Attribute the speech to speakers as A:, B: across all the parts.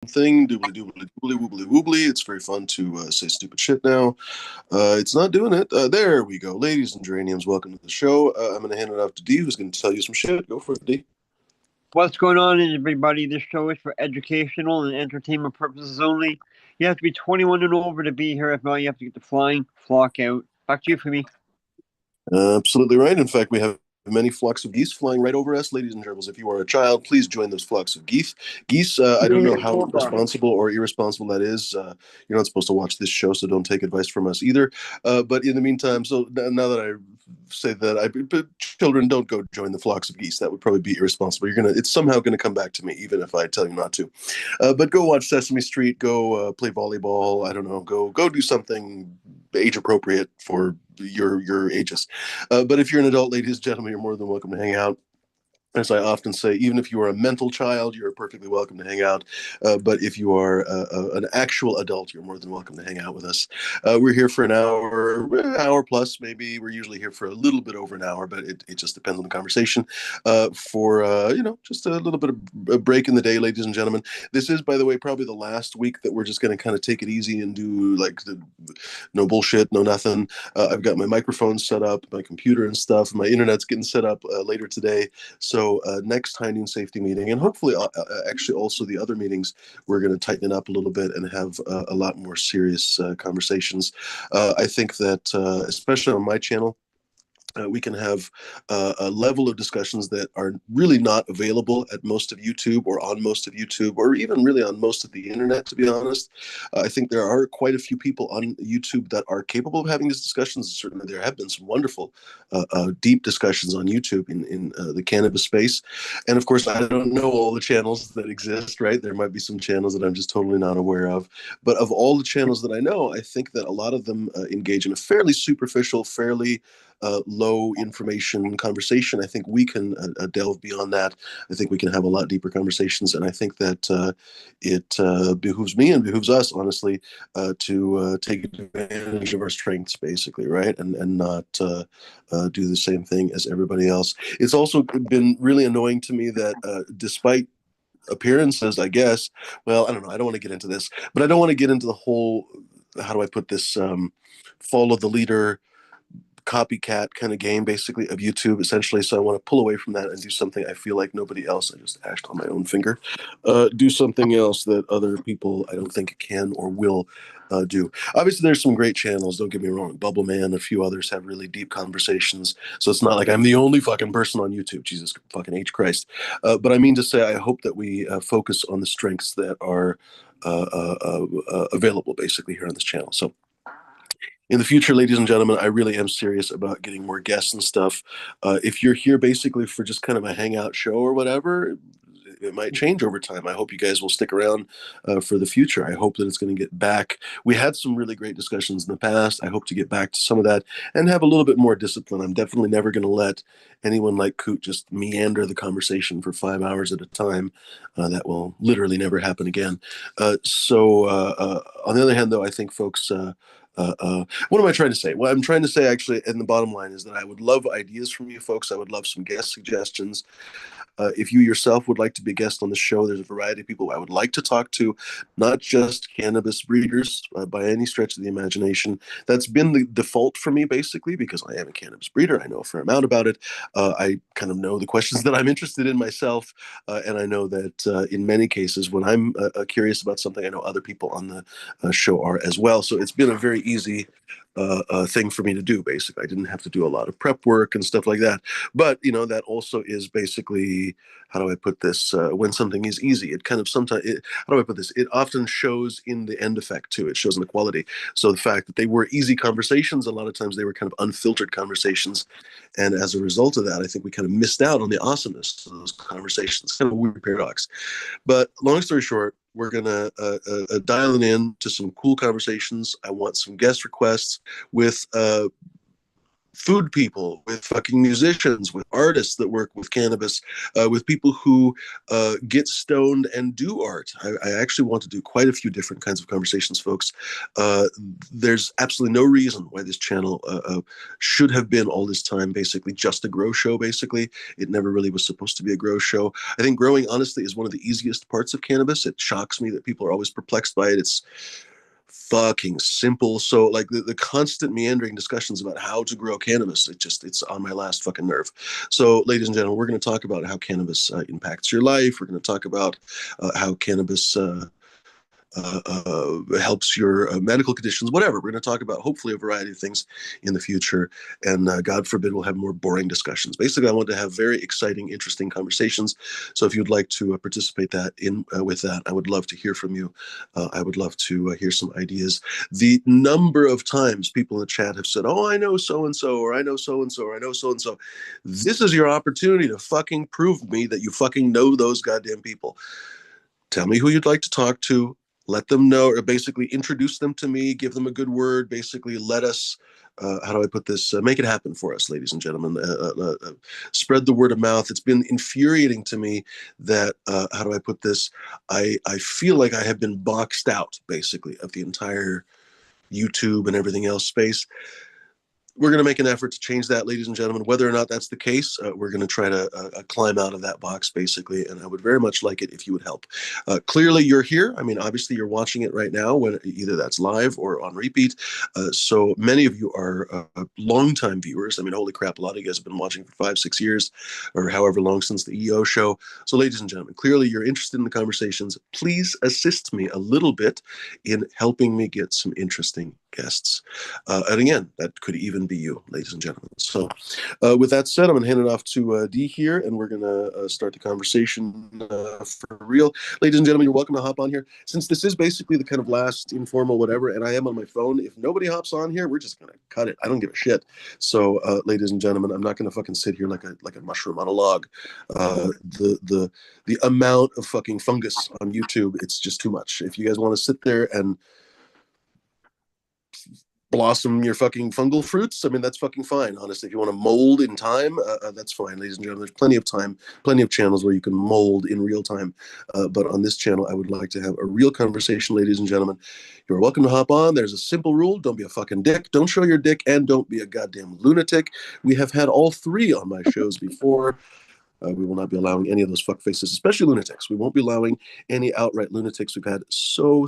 A: thing, doobly doobly doobly woobly woobly. It's very fun to say stupid shit now. It's not doing it. There we go. Ladies and geraniums, welcome to the show. I'm going to hand it off to D, who's going to tell you some shit. Go for it, D.
B: What's going on, everybody? This show is for educational and entertainment purposes only. You have to be 21 and over to be here. If not, you have to get the flying flock out. Back to you for me.
A: Absolutely right. In fact, we have many flocks of geese flying right over us. Ladies and germs, if you are a child, please join those flocks of geese. I don't know how responsible or irresponsible that is. You're not supposed to watch this show, so don't take advice from us either. But in the meantime, so now that I say that, but children, don't go join the flocks of geese. That would probably be irresponsible. It's somehow gonna come back to me, even if I tell you not to. But go watch Sesame Street. Go play volleyball. I don't know. Go do something age appropriate for your ages. But if you're an adult, ladies and gentlemen, you're more than welcome to hang out. As I often say, even if you are a mental child, you're perfectly welcome to hang out. But if you are an actual adult, you're more than welcome to hang out with us. We're here for an hour plus, maybe. We're usually here for a little bit over an hour, but it just depends on the conversation. For, just a little bit of a break in the day, ladies and gentlemen. This is, by the way, probably the last week that we're just going to kind of take it easy and do like no bullshit, no nothing. I've got my microphone set up, my computer and stuff. My internet's getting set up later today. So next high noon safety meeting, and hopefully actually also the other meetings, we're going to tighten it up a little bit and have a lot more serious conversations. I think that especially on my channel, we can have a level of discussions that are really not available at most of YouTube or on most of YouTube or even really on most of the internet, to be honest. I think there are quite a few people on YouTube that are capable of having these discussions. Certainly, there have been some wonderful, deep discussions on YouTube in the cannabis space. And of course, I don't know all the channels that exist, right? There might be some channels that I'm just totally not aware of. But of all the channels that I know, I think that a lot of them engage in a fairly superficial, fairly low information conversation. I think we can delve beyond that. I think we can have a lot deeper conversations, and I think that it behooves me and behooves us, honestly, to take advantage of our strengths, basically, right, and not do the same thing as everybody else. It's also been really annoying to me that despite appearances, I guess. Well, I don't know. I don't want to get into this, but I don't want to get into the whole. How do I put this? Follow the leader copycat kind of game basically of YouTube essentially. So I want to pull away from that and do something I feel like nobody else, I just ashed on my own finger, do something else that other people I don't think can or will do. Obviously there's some great channels, don't get me wrong. Bubble Man, a few others have really deep conversations. So it's not like I'm the only fucking person on YouTube. Jesus fucking H Christ. But I mean to say, I hope that we focus on the strengths that are available basically here on this channel. So in the future, ladies and gentlemen, I really am serious about getting more guests and stuff. If you're here basically for just kind of a hangout show or whatever, it might change over time. I hope you guys will stick around for the future. I hope that it's going to get back. We had some really great discussions in the past. I hope to get back to some of that and have a little bit more discipline. I'm definitely never going to let anyone like Coot just meander the conversation for 5 hours at a time. That will literally never happen again. On the other hand, though, I think folks. What am I trying to say? What I'm trying to say, actually, and the bottom line is that I would love ideas from you folks. I would love some guest suggestions. If you yourself would like to be a guest on the show, there's a variety of people I would like to talk to, not just cannabis breeders by any stretch of the imagination. That's been the default for me, basically, because I am a cannabis breeder. I know a fair amount about it. I kind of know the questions that I'm interested in myself. And I know that in many cases, when I'm curious about something, I know other people on the show are as well. So it's been a very easy thing for me to do, basically. I didn't have to do a lot of prep work and stuff like that. But, that also is basically, how do I put this? When something is easy, it kind of sometimes, how do I put this? It often shows in the end effect too. It shows in the quality. So the fact that they were easy conversations, a lot of times they were kind of unfiltered conversations. And as a result of that, I think we kind of missed out on the awesomeness of those conversations. Kind of a weird paradox. But long story short, we're going to dial it in to some cool conversations. I want some guest requests with food people, with fucking musicians, with artists that work with cannabis, with people who get stoned and do art. I actually want to do quite a few different kinds of conversations, folks. There's absolutely no reason why this channel should have been all this time basically just a grow show. Basically, it never really was supposed to be a grow show. I think growing, honestly, is one of the easiest parts of cannabis. It shocks me that people are always perplexed by it. It's fucking simple. So like the constant meandering discussions about how to grow cannabis, it's on my last fucking nerve. So ladies and gentlemen, we're going to talk about how cannabis impacts your life. We're going to talk about how cannabis helps your medical conditions, whatever. We're going to talk about hopefully a variety of things in the future. And God forbid we'll have more boring discussions. Basically, I want to have very exciting, interesting conversations. So if you'd like to participate with that, I would love to hear from you. I would love to hear some ideas. The number of times people in the chat have said, oh, I know so-and-so, or I know so-and-so, or I know so-and-so. This is your opportunity to fucking prove me that you fucking know those goddamn people. Tell me who you'd like to talk to. Let them know, or basically introduce them to me, give them a good word, basically let us, how do I put this, make it happen for us, ladies and gentlemen. Spread the word of mouth. It's been infuriating to me that, how do I put this, I feel like I have been boxed out, basically, of the entire YouTube and everything else space. We're going to make an effort to change that, ladies and gentlemen. Whether or not that's the case, we're going to try to climb out of that box, basically. And I would very much like it if you would help. Clearly, you're here. I mean, obviously, you're watching it right now, when either that's live or on repeat. So many of you are longtime viewers. I mean, holy crap, a lot of you guys have been watching for 5-6 years, or however long since the EO show. So, ladies and gentlemen, clearly you're interested in the conversations. Please assist me a little bit in helping me get some interesting guests. And again, that could even be you, ladies and gentlemen. So with that said, I'm going to hand it off to Dee here, and we're going to start the conversation for real. Ladies and gentlemen, you're welcome to hop on here. Since this is basically the kind of last informal whatever, and I am on my phone, if nobody hops on here, we're just going to cut it. I don't give a shit. So ladies and gentlemen, I'm not going to fucking sit here like a mushroom on a log. The amount of fucking fungus on YouTube, it's just too much. If you guys want to sit there and blossom your fucking fungal fruits, I mean, that's fucking fine. Honestly, if you want to mold in time, that's fine, ladies and gentlemen. There's plenty of time, plenty of channels where you can mold in real time. But on this channel, I would like to have a real conversation, ladies and gentlemen. You're welcome to hop on. There's a simple rule: don't be a fucking dick, don't show your dick, and don't be a goddamn lunatic. We have had all three on my shows before. We will not be allowing any of those fuck faces, especially lunatics. We won't be allowing any outright lunatics. We've had so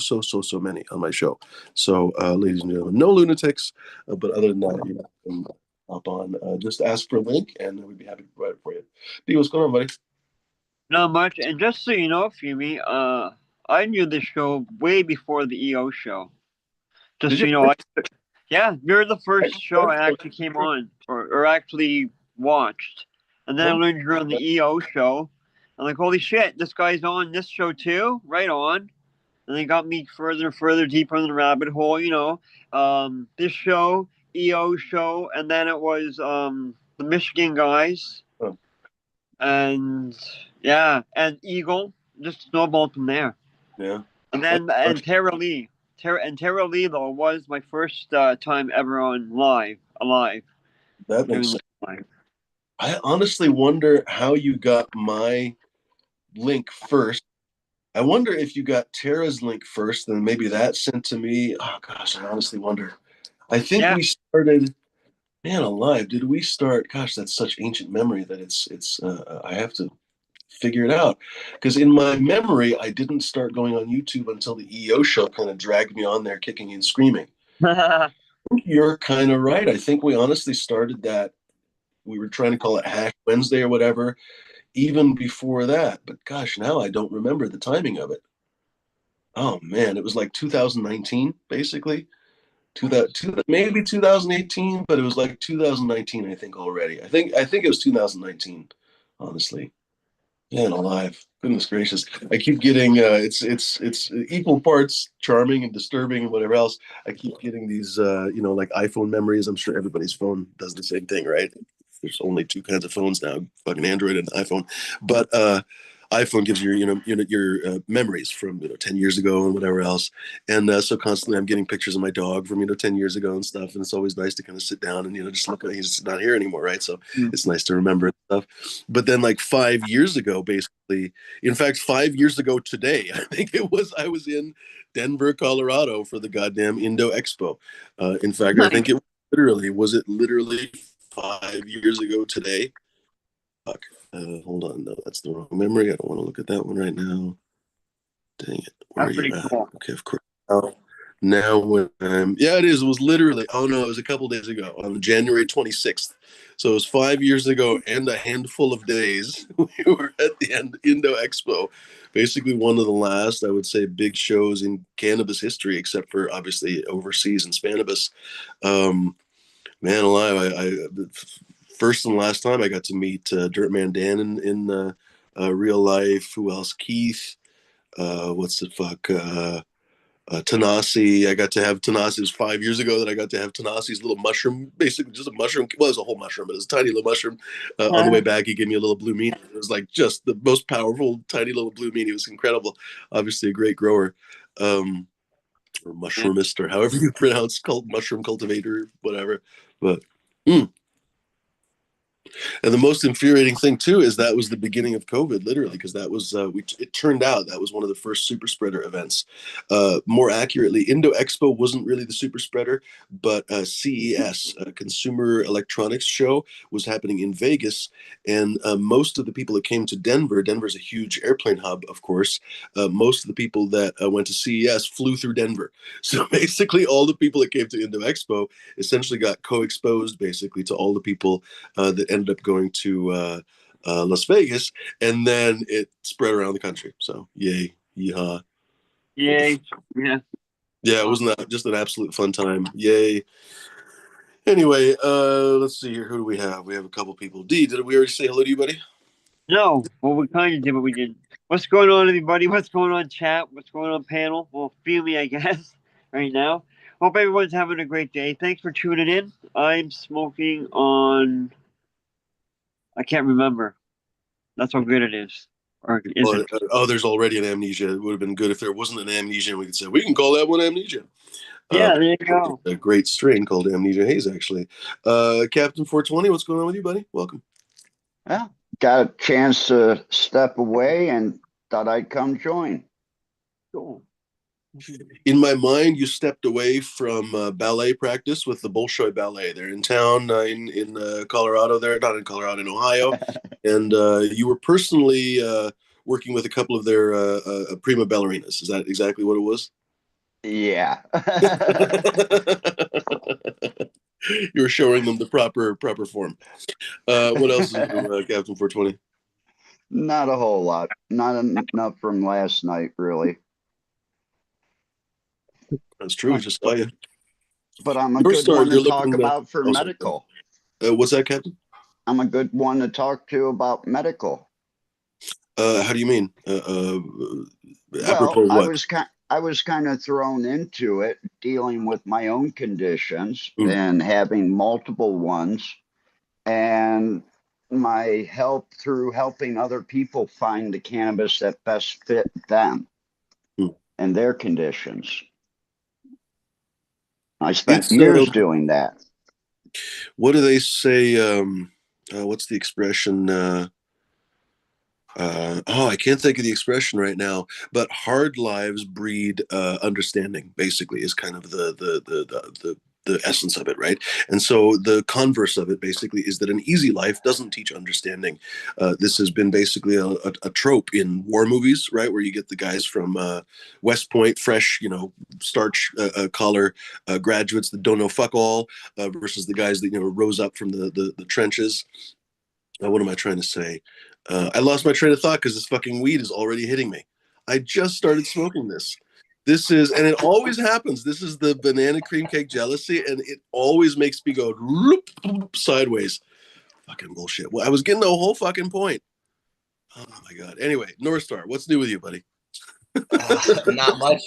A: many on my show. So, ladies and gentlemen, no lunatics. But other than that, you can hop on. Just ask for a link, and we'd be happy to provide it for you. D, what's going on, buddy?
B: Not much. And just so you know, Fumi, I knew this show way before the EO show. Just
A: Did
B: so
A: you?
B: you know, yeah, you're the first show I actually came on or actually watched. And then I learned you're on the EO show. I'm like, holy shit, this guy's on this show too? Right on. And they got me further and further deeper in the rabbit hole, you know. This show, EO show, and then it was the Michigan guys.
A: Oh.
B: And yeah, and Eagle. Just snowballed from there.
A: Yeah.
B: And Tara Lee. Tara Lee though was my first time ever on alive.
A: That makes sense. I honestly wonder how you got my link first. I wonder if you got Tara's link first, then maybe that sent to me. Oh gosh, I honestly wonder. I think we started. Man alive, did we start? Gosh, that's such ancient memory that it's. I have to figure it out because in my memory, I didn't start going on YouTube until the EO show kind of dragged me on there, kicking and screaming. I think you're kind of right. I think we honestly started that. We were trying to call it Hash Wednesday or whatever, even before that. But gosh, now I don't remember the timing of it. Oh man, it was like 2019, basically. Maybe 2018, but it was like 2019, I think already. I think it was 2019, honestly. Man alive, goodness gracious! I keep getting it's equal parts charming and disturbing and whatever else. I keep getting these like iPhone memories. I'm sure everybody's phone does the same thing, right? There's only two kinds of phones now: fucking Android and iPhone. But iPhone gives you, your memories from 10 years ago and whatever else. And so constantly I'm getting pictures of my dog from 10 years ago and stuff. And it's always nice to kind of sit down and just look at, he's not here anymore, right? So it's nice to remember and stuff. But then like 5 years ago, basically, in fact 5 years ago today, I think it was, I was in Denver, Colorado for the goddamn Indo Expo. In fact, I think was it literally 5 years ago today? Fuck. Hold on. No, that's the wrong memory. I don't want to look at that one right now. Dang it. Where
B: That's
A: are you
B: pretty
A: at?
B: cool.
A: Okay, of course. Now when yeah, it is. It was literally, oh no, it was a couple days ago on January 26th. So it was 5 years ago and a handful of days. We were at the Indo Expo. Basically one of the last, I would say, big shows in cannabis history, except for obviously overseas and Spanibus. Man alive, I first and last time I got to meet Dirtman Dan in real life. Who else? Keith. What's the fuck? Tanasi. I got to have Tanasi. It was 5 years ago that I got to have Tanasi's little mushroom, basically just a mushroom. Well, it was a whole mushroom, but it was a tiny little mushroom. On the way back, he gave me a little blue meanie. It was like just the most powerful, tiny little blue meanie. It was incredible. Obviously, a great grower. Or mushroomist, or however you pronounce mushroom cultivator, whatever. But and the most infuriating thing too is that was the beginning of COVID, literally, because that was it turned out that was one of the first super spreader events. More accurately, Indo Expo wasn't really the super spreader, but CES, Consumer Electronics Show, was happening in Vegas, and most of the people that came to Denver, Denver's a huge airplane hub, of course. Most of the people that went to CES flew through Denver, so basically all the people that came to Indo Expo essentially got co-exposed, basically, to all the people that ended up going to Las Vegas, and then it spread around the country. So yay, yeehaw.
B: Yay. Yeah.
A: Yeah, wasn't that just an absolute fun time? Yay. Anyway, let's see here. Who do we have? We have a couple people. D, did we already say hello to you, buddy?
B: No, well, we kind of did, but we didn't. What's going on, everybody? What's going on, chat? What's going on, panel? Well, feel me, I guess, right now. Hope everyone's having a great day. Thanks for tuning in. I'm smoking on. I can't remember. That's how good it is. Or is
A: Oh,
B: it?
A: there's already an amnesia. It would have been good if there wasn't an amnesia, and we could say we can call that one amnesia.
B: Yeah, there you go.
A: A great strain called Amnesia Haze, actually. Captain 420, what's going on with you, buddy? Welcome.
C: Well, got a chance to step away and thought I'd come join.
B: Cool.
A: In my mind, you stepped away from ballet practice with the Bolshoi Ballet. They're in town in Colorado. They're not in Colorado, in Ohio, and you were personally working with a couple of their prima ballerinas. Is that exactly what it was?
C: Yeah.
A: You were showing them the proper form. What else is new, Captain 420?
C: Not a whole lot. Not enough from last night, really.
A: That's true. I just saw you.
C: But I'm a good one to talk about for medical.
A: What's that, Captain?
C: I'm a good one to talk to about medical.
A: How do you mean?
C: Well, I was kind of thrown into it, dealing with my own conditions and having multiple ones, and my help through helping other people find the cannabis that best fit them and their conditions. I spent years doing that.
A: What do they say? What's the expression? I can't think of the expression right now, but hard lives breed understanding, basically, is kind of the essence of it, right? And so the converse of it basically is that an easy life doesn't teach understanding. This has been basically a trope in war movies, right? Where you get the guys from West Point, fresh, starch collar graduates that don't know fuck all, versus the guys that rose up from the trenches. What am I trying to say? I lost my train of thought because this fucking weed is already hitting me. I just started smoking this. This is, and it always happens. This is the banana cream cake jealousy, and it always makes me go sideways. Fucking bullshit. Well, I was getting the whole fucking point. Oh my god. Anyway, North Star, what's new with you, buddy?
D: Not much.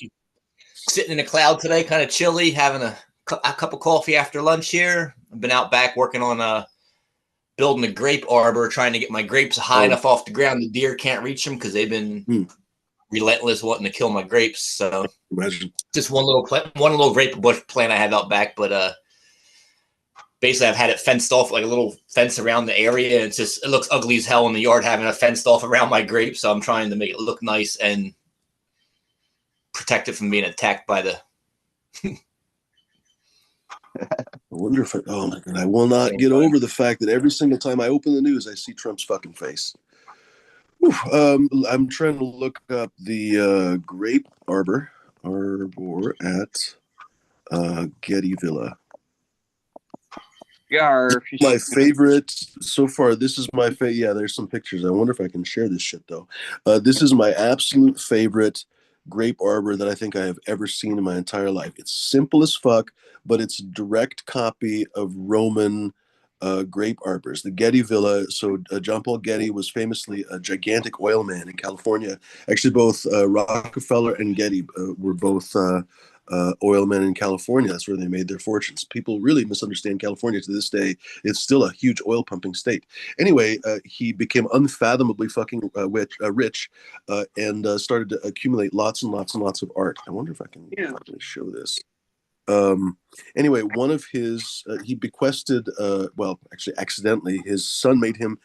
D: Sitting in a cloud today, kind of chilly. Having a cup of coffee after lunch here. I've been out back working on building a grape arbor, trying to get my grapes high enough off the ground the deer can't reach them because they've been relentless wanting to kill my grapes. So
A: Imagine.
D: just one little grape bush plant I have out back, but basically I've had it fenced off, like a little fence around the area. It looks ugly as hell in the yard having it fenced off around my grapes. So I'm trying to make it look nice and protect it from being attacked by the.
A: I wonder if oh my God, I will not get over the fact that every single time I open the news, I see Trump's fucking face. I'm trying to look up the grape arbor at Getty Villa.
B: Yeah,
A: My favorite so far. This is my favorite. Yeah, there's some pictures. I wonder if I can share this shit though. This is my absolute favorite grape arbor that I think I have ever seen in my entire life. It's simple as fuck, but it's a direct copy of Roman grape arbors. The Getty Villa. So John Paul Getty was famously a gigantic oil man in California. Actually, both Rockefeller and Getty were both oil men in California. That's where they made their fortunes. People really misunderstand California to this day. It's still a huge oil pumping state. Anyway, he became unfathomably fucking rich and started to accumulate lots and lots and lots of art. I wonder if I can finally show this. Anyway, one of his he bequested well, actually accidentally his son made him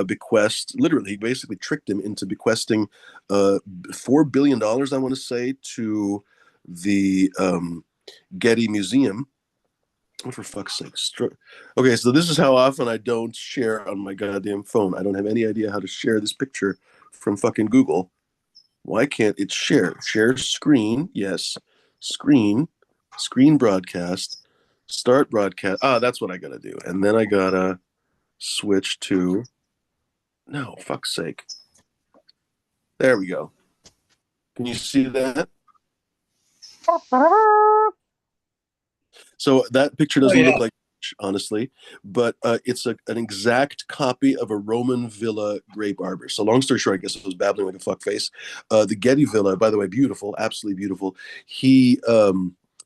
A: bequest, literally he basically tricked him into bequesting $4 billion, I want to say, to the Getty Museum. Oh, for fuck's sake. Okay, so this is how often I don't share on my goddamn phone. I don't have any idea how to share this picture from fucking Google. Why can't it share? Share screen, yes. Screen broadcast, start broadcast. That's what I gotta do. And then I gotta switch to, no, fuck's sake. There we go. Can you see that? So that picture doesn't look like, honestly, but it's an exact copy of a Roman villa grape arbor. So long story short, I guess I was babbling like a fuckface. The Getty Villa, by the way, beautiful, absolutely beautiful.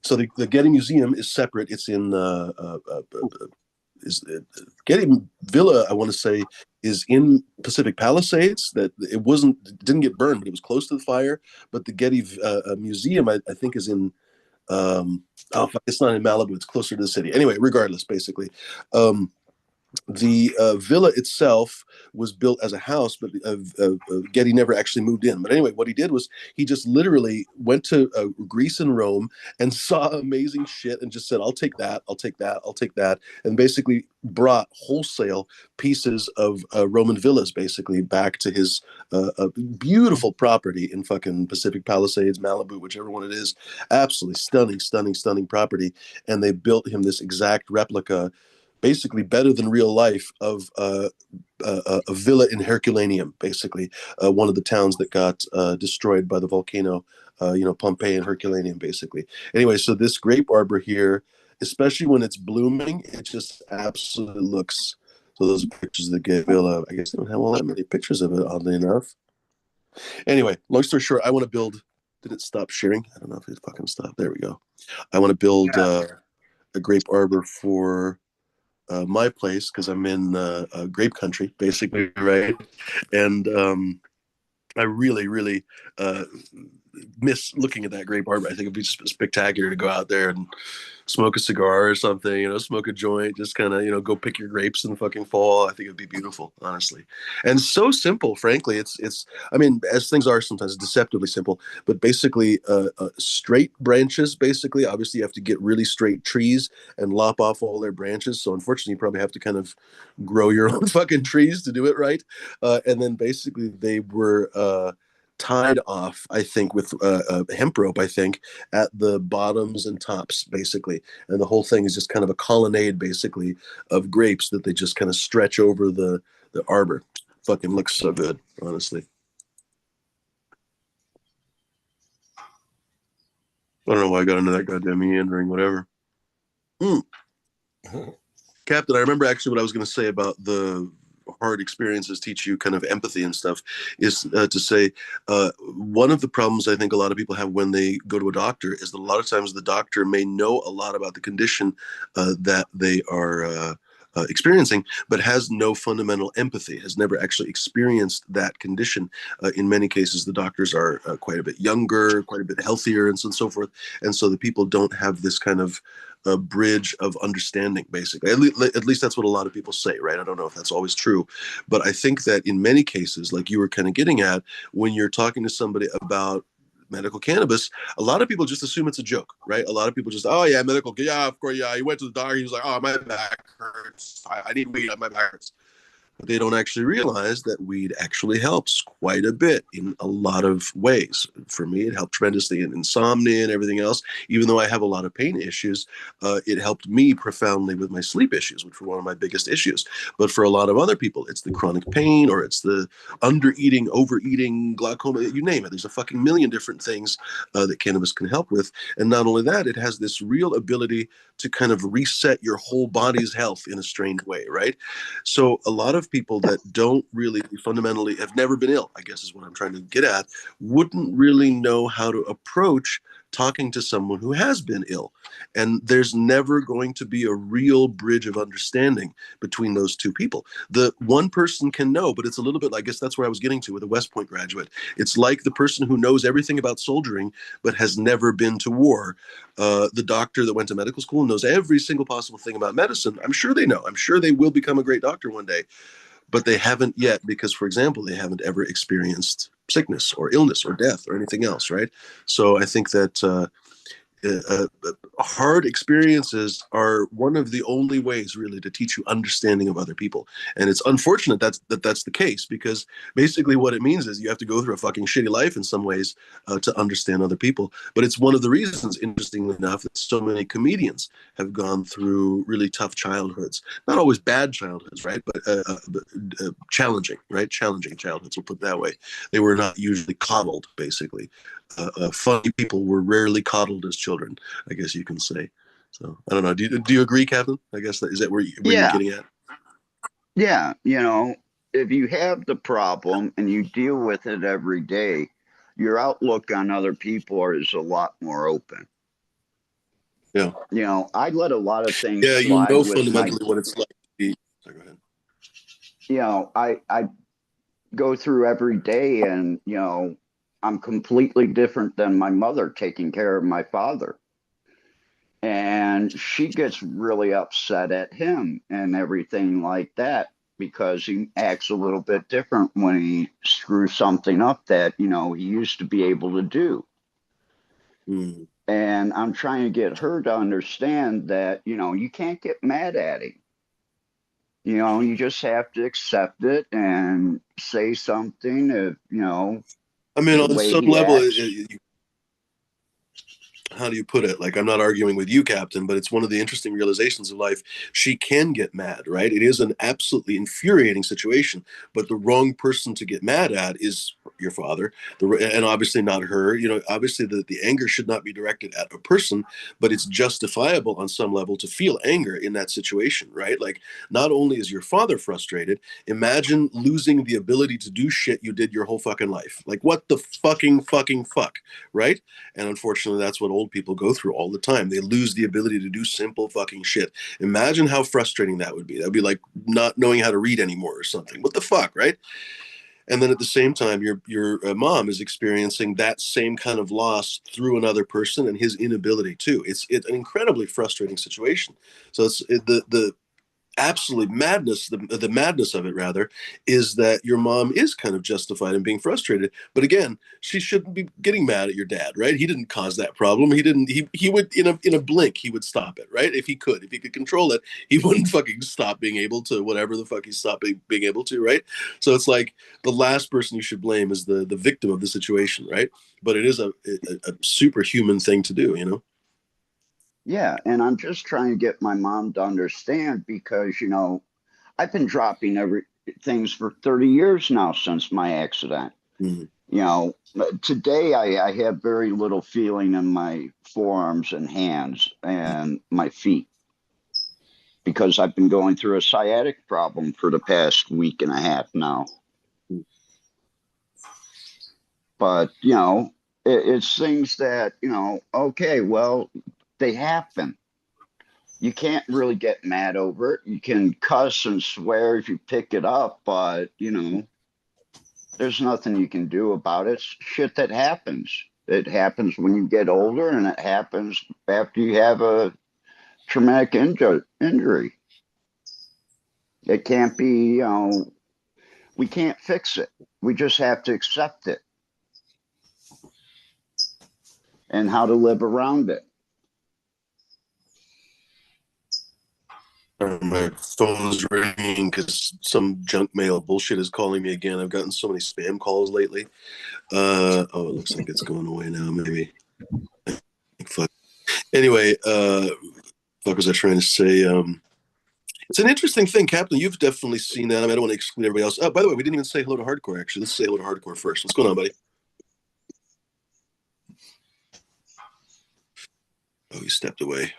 A: So the Getty Museum is separate. It's in Getty Villa, I want to say, is in Pacific Palisades. That it didn't get burned, but it was close to the fire. But the Getty Museum, I think, is in it's not in Malibu. It's closer to the city. Anyway, regardless, basically, the villa itself was built as a house, but Getty never actually moved in. But anyway, what he did was he just literally went to Greece and Rome and saw amazing shit and just said, I'll take that, I'll take that, I'll take that, and basically brought wholesale pieces of Roman villas basically back to his beautiful property in fucking Pacific Palisades, Malibu, whichever one it is. Absolutely stunning, stunning, stunning property. And they built him this exact replica, basically better than real life, of a villa in Herculaneum, basically one of the towns that got destroyed by the volcano, Pompeii and Herculaneum, basically. Anyway, so this grape arbor here, especially when it's blooming, it just absolutely looks. So those are pictures of the grape villa. I guess they don't have all that many pictures of it, oddly enough. Anyway, long story short, I want to build. Did it stop sharing? I don't know if it fucking stopped. There we go. I want to build a grape arbor for my place because I'm in grape country, basically, right? And I really, really miss looking at that grape arbor. I think it'd be spectacular to go out there and smoke a cigar or something, smoke a joint, just kind of, go pick your grapes in the fucking fall. I think it'd be beautiful, honestly. And so simple, frankly. It's, I mean, as things are sometimes deceptively simple, but basically straight branches, basically. Obviously, you have to get really straight trees and lop off all their branches. So unfortunately, you probably have to kind of grow your own fucking trees to do it right. And then basically they were tied off, I think, with hemp rope, I think, at the bottoms and tops, basically. And the whole thing is just kind of a colonnade, basically, of grapes that they just kind of stretch over the arbor. Fucking looks so good, honestly. I don't know why I got into that goddamn meandering, whatever. Captain, I remember actually what I was going to say about the hard experiences teach you kind of empathy and stuff, is to say one of the problems I think a lot of people have when they go to a doctor is that a lot of times the doctor may know a lot about the condition that they are experiencing, but has no fundamental empathy, has never actually experienced that condition. In many cases, the doctors are quite a bit younger, quite a bit healthier, and so on and so forth. And so the people don't have this kind of bridge of understanding, basically. At least that's what a lot of people say, right? I don't know if that's always true, but I think that in many cases, like you were kind of getting at, when you're talking to somebody about medical cannabis, a lot of people just assume it's a joke, right? A lot of people just, oh yeah, medical, yeah, of course, yeah. He went to the doctor, he was like, oh, my back hurts, I need weed, my back hurts. But they don't actually realize that weed actually helps quite a bit in a lot of ways. For me, it helped tremendously in insomnia and everything else. Even though I have a lot of pain issues, it helped me profoundly with my sleep issues, which were one of my biggest issues. But for a lot of other people, it's the chronic pain, or it's the undereating, overeating, glaucoma, you name it. There's a fucking million different things that cannabis can help with. And not only that, it has this real ability to kind of reset your whole body's health in a strange way, right? So a lot of people that don't really fundamentally have never been ill, I guess is what I'm trying to get at, wouldn't really know how to approach talking to someone who has been ill. And there's never going to be a real bridge of understanding between those two people. The one person can know, but it's a little bit, I guess that's where I was getting to with a West Point graduate. It's like the person who knows everything about soldiering, but has never been to war. The doctor that went to medical school knows every single possible thing about medicine. I'm sure they know. I'm sure they will become a great doctor one day, but they haven't yet because, for example, they haven't ever experienced sickness or illness or death or anything else, right? So I think that hard experiences are one of the only ways really to teach you understanding of other people. And it's unfortunate that's the case, because basically what it means is you have to go through a fucking shitty life in some ways to understand other people. But it's one of the reasons, interestingly enough, that so many comedians have gone through really tough childhoods. Not always bad childhoods, right? But challenging, right? Challenging childhoods, we'll put it that way. They were not usually coddled, basically. Funny people were rarely coddled as children, I guess you can say. So I don't know. Do you agree, Captain? I guess is that where you're
C: Yeah,
A: getting at?
C: yeah. If you have the problem and you deal with it every day, your outlook on other people is a lot more open.
A: Yeah.
C: I let a lot of things
A: Yeah,
C: slide with my,
A: fundamentally what it's like to be. Sorry, go ahead.
C: I go through every day and, I'm completely different than my mother taking care of my father. And she gets really upset at him and everything like that because he acts a little bit different when he screws something up that, he used to be able to do.
A: Mm.
C: And I'm trying to get her to understand that, you can't get mad at him. You just have to accept it and say something if,
A: I mean,
C: the
A: on
C: way
A: some
C: he
A: level,
C: acts.
A: how do you put it? Like, I'm not arguing with you, Captain, but it's one of the interesting realizations of life. She can get mad, right? It is an absolutely infuriating situation, but the wrong person to get mad at is your father, and obviously not her. Obviously the anger should not be directed at a person, but it's justifiable on some level to feel anger in that situation, right? Like, not only is your father frustrated, imagine losing the ability to do shit you did your whole fucking life. Like, what the fucking fuck, right? And unfortunately, that's what old people go through all the time. They lose the ability to do simple fucking shit. Imagine how frustrating that would be. That would be like not knowing how to read anymore or something. What the fuck, right? And then at the same time, your mom is experiencing that same kind of loss through another person and his inability too. It's an incredibly frustrating situation. So the absolute madness, the madness of it rather, is that your mom is kind of justified in being frustrated. But again, she shouldn't be getting mad at your dad, right? He didn't cause that problem. He would in a blink he would stop it, right? If he could control it, he wouldn't fucking stop being able to whatever the fuck he stopped being able to, right? So it's like the last person you should blame is the victim of the situation, right? But it is a superhuman thing to do.
C: Yeah, and I'm just trying to get my mom to understand because, I've been dropping things for 30 years now since my accident.
A: Mm-hmm.
C: Today I have very little feeling in my forearms and hands and my feet because I've been going through a sciatic problem for the past week and a half now. But, it's things that, okay, well, they happen. You can't really get mad over it. You can cuss and swear if you pick it up, but there's nothing you can do about it. It's shit that happens. It happens when you get older, and it happens after you have a traumatic injury. It can't be, we can't fix it. We just have to accept it and how to live around it.
A: My phone is ringing because some junk mail bullshit is calling me again. I've gotten so many spam calls lately. Oh, it looks like it's going away now. Maybe. Fuck. Anyway, fuck was I trying to say? It's an interesting thing, Captain. You've definitely seen that. I mean, I don't want to exclude everybody else. Oh, by the way, we didn't even say hello to Hardcore. Actually, let's say hello to Hardcore first. What's going on, buddy? Oh, he stepped away.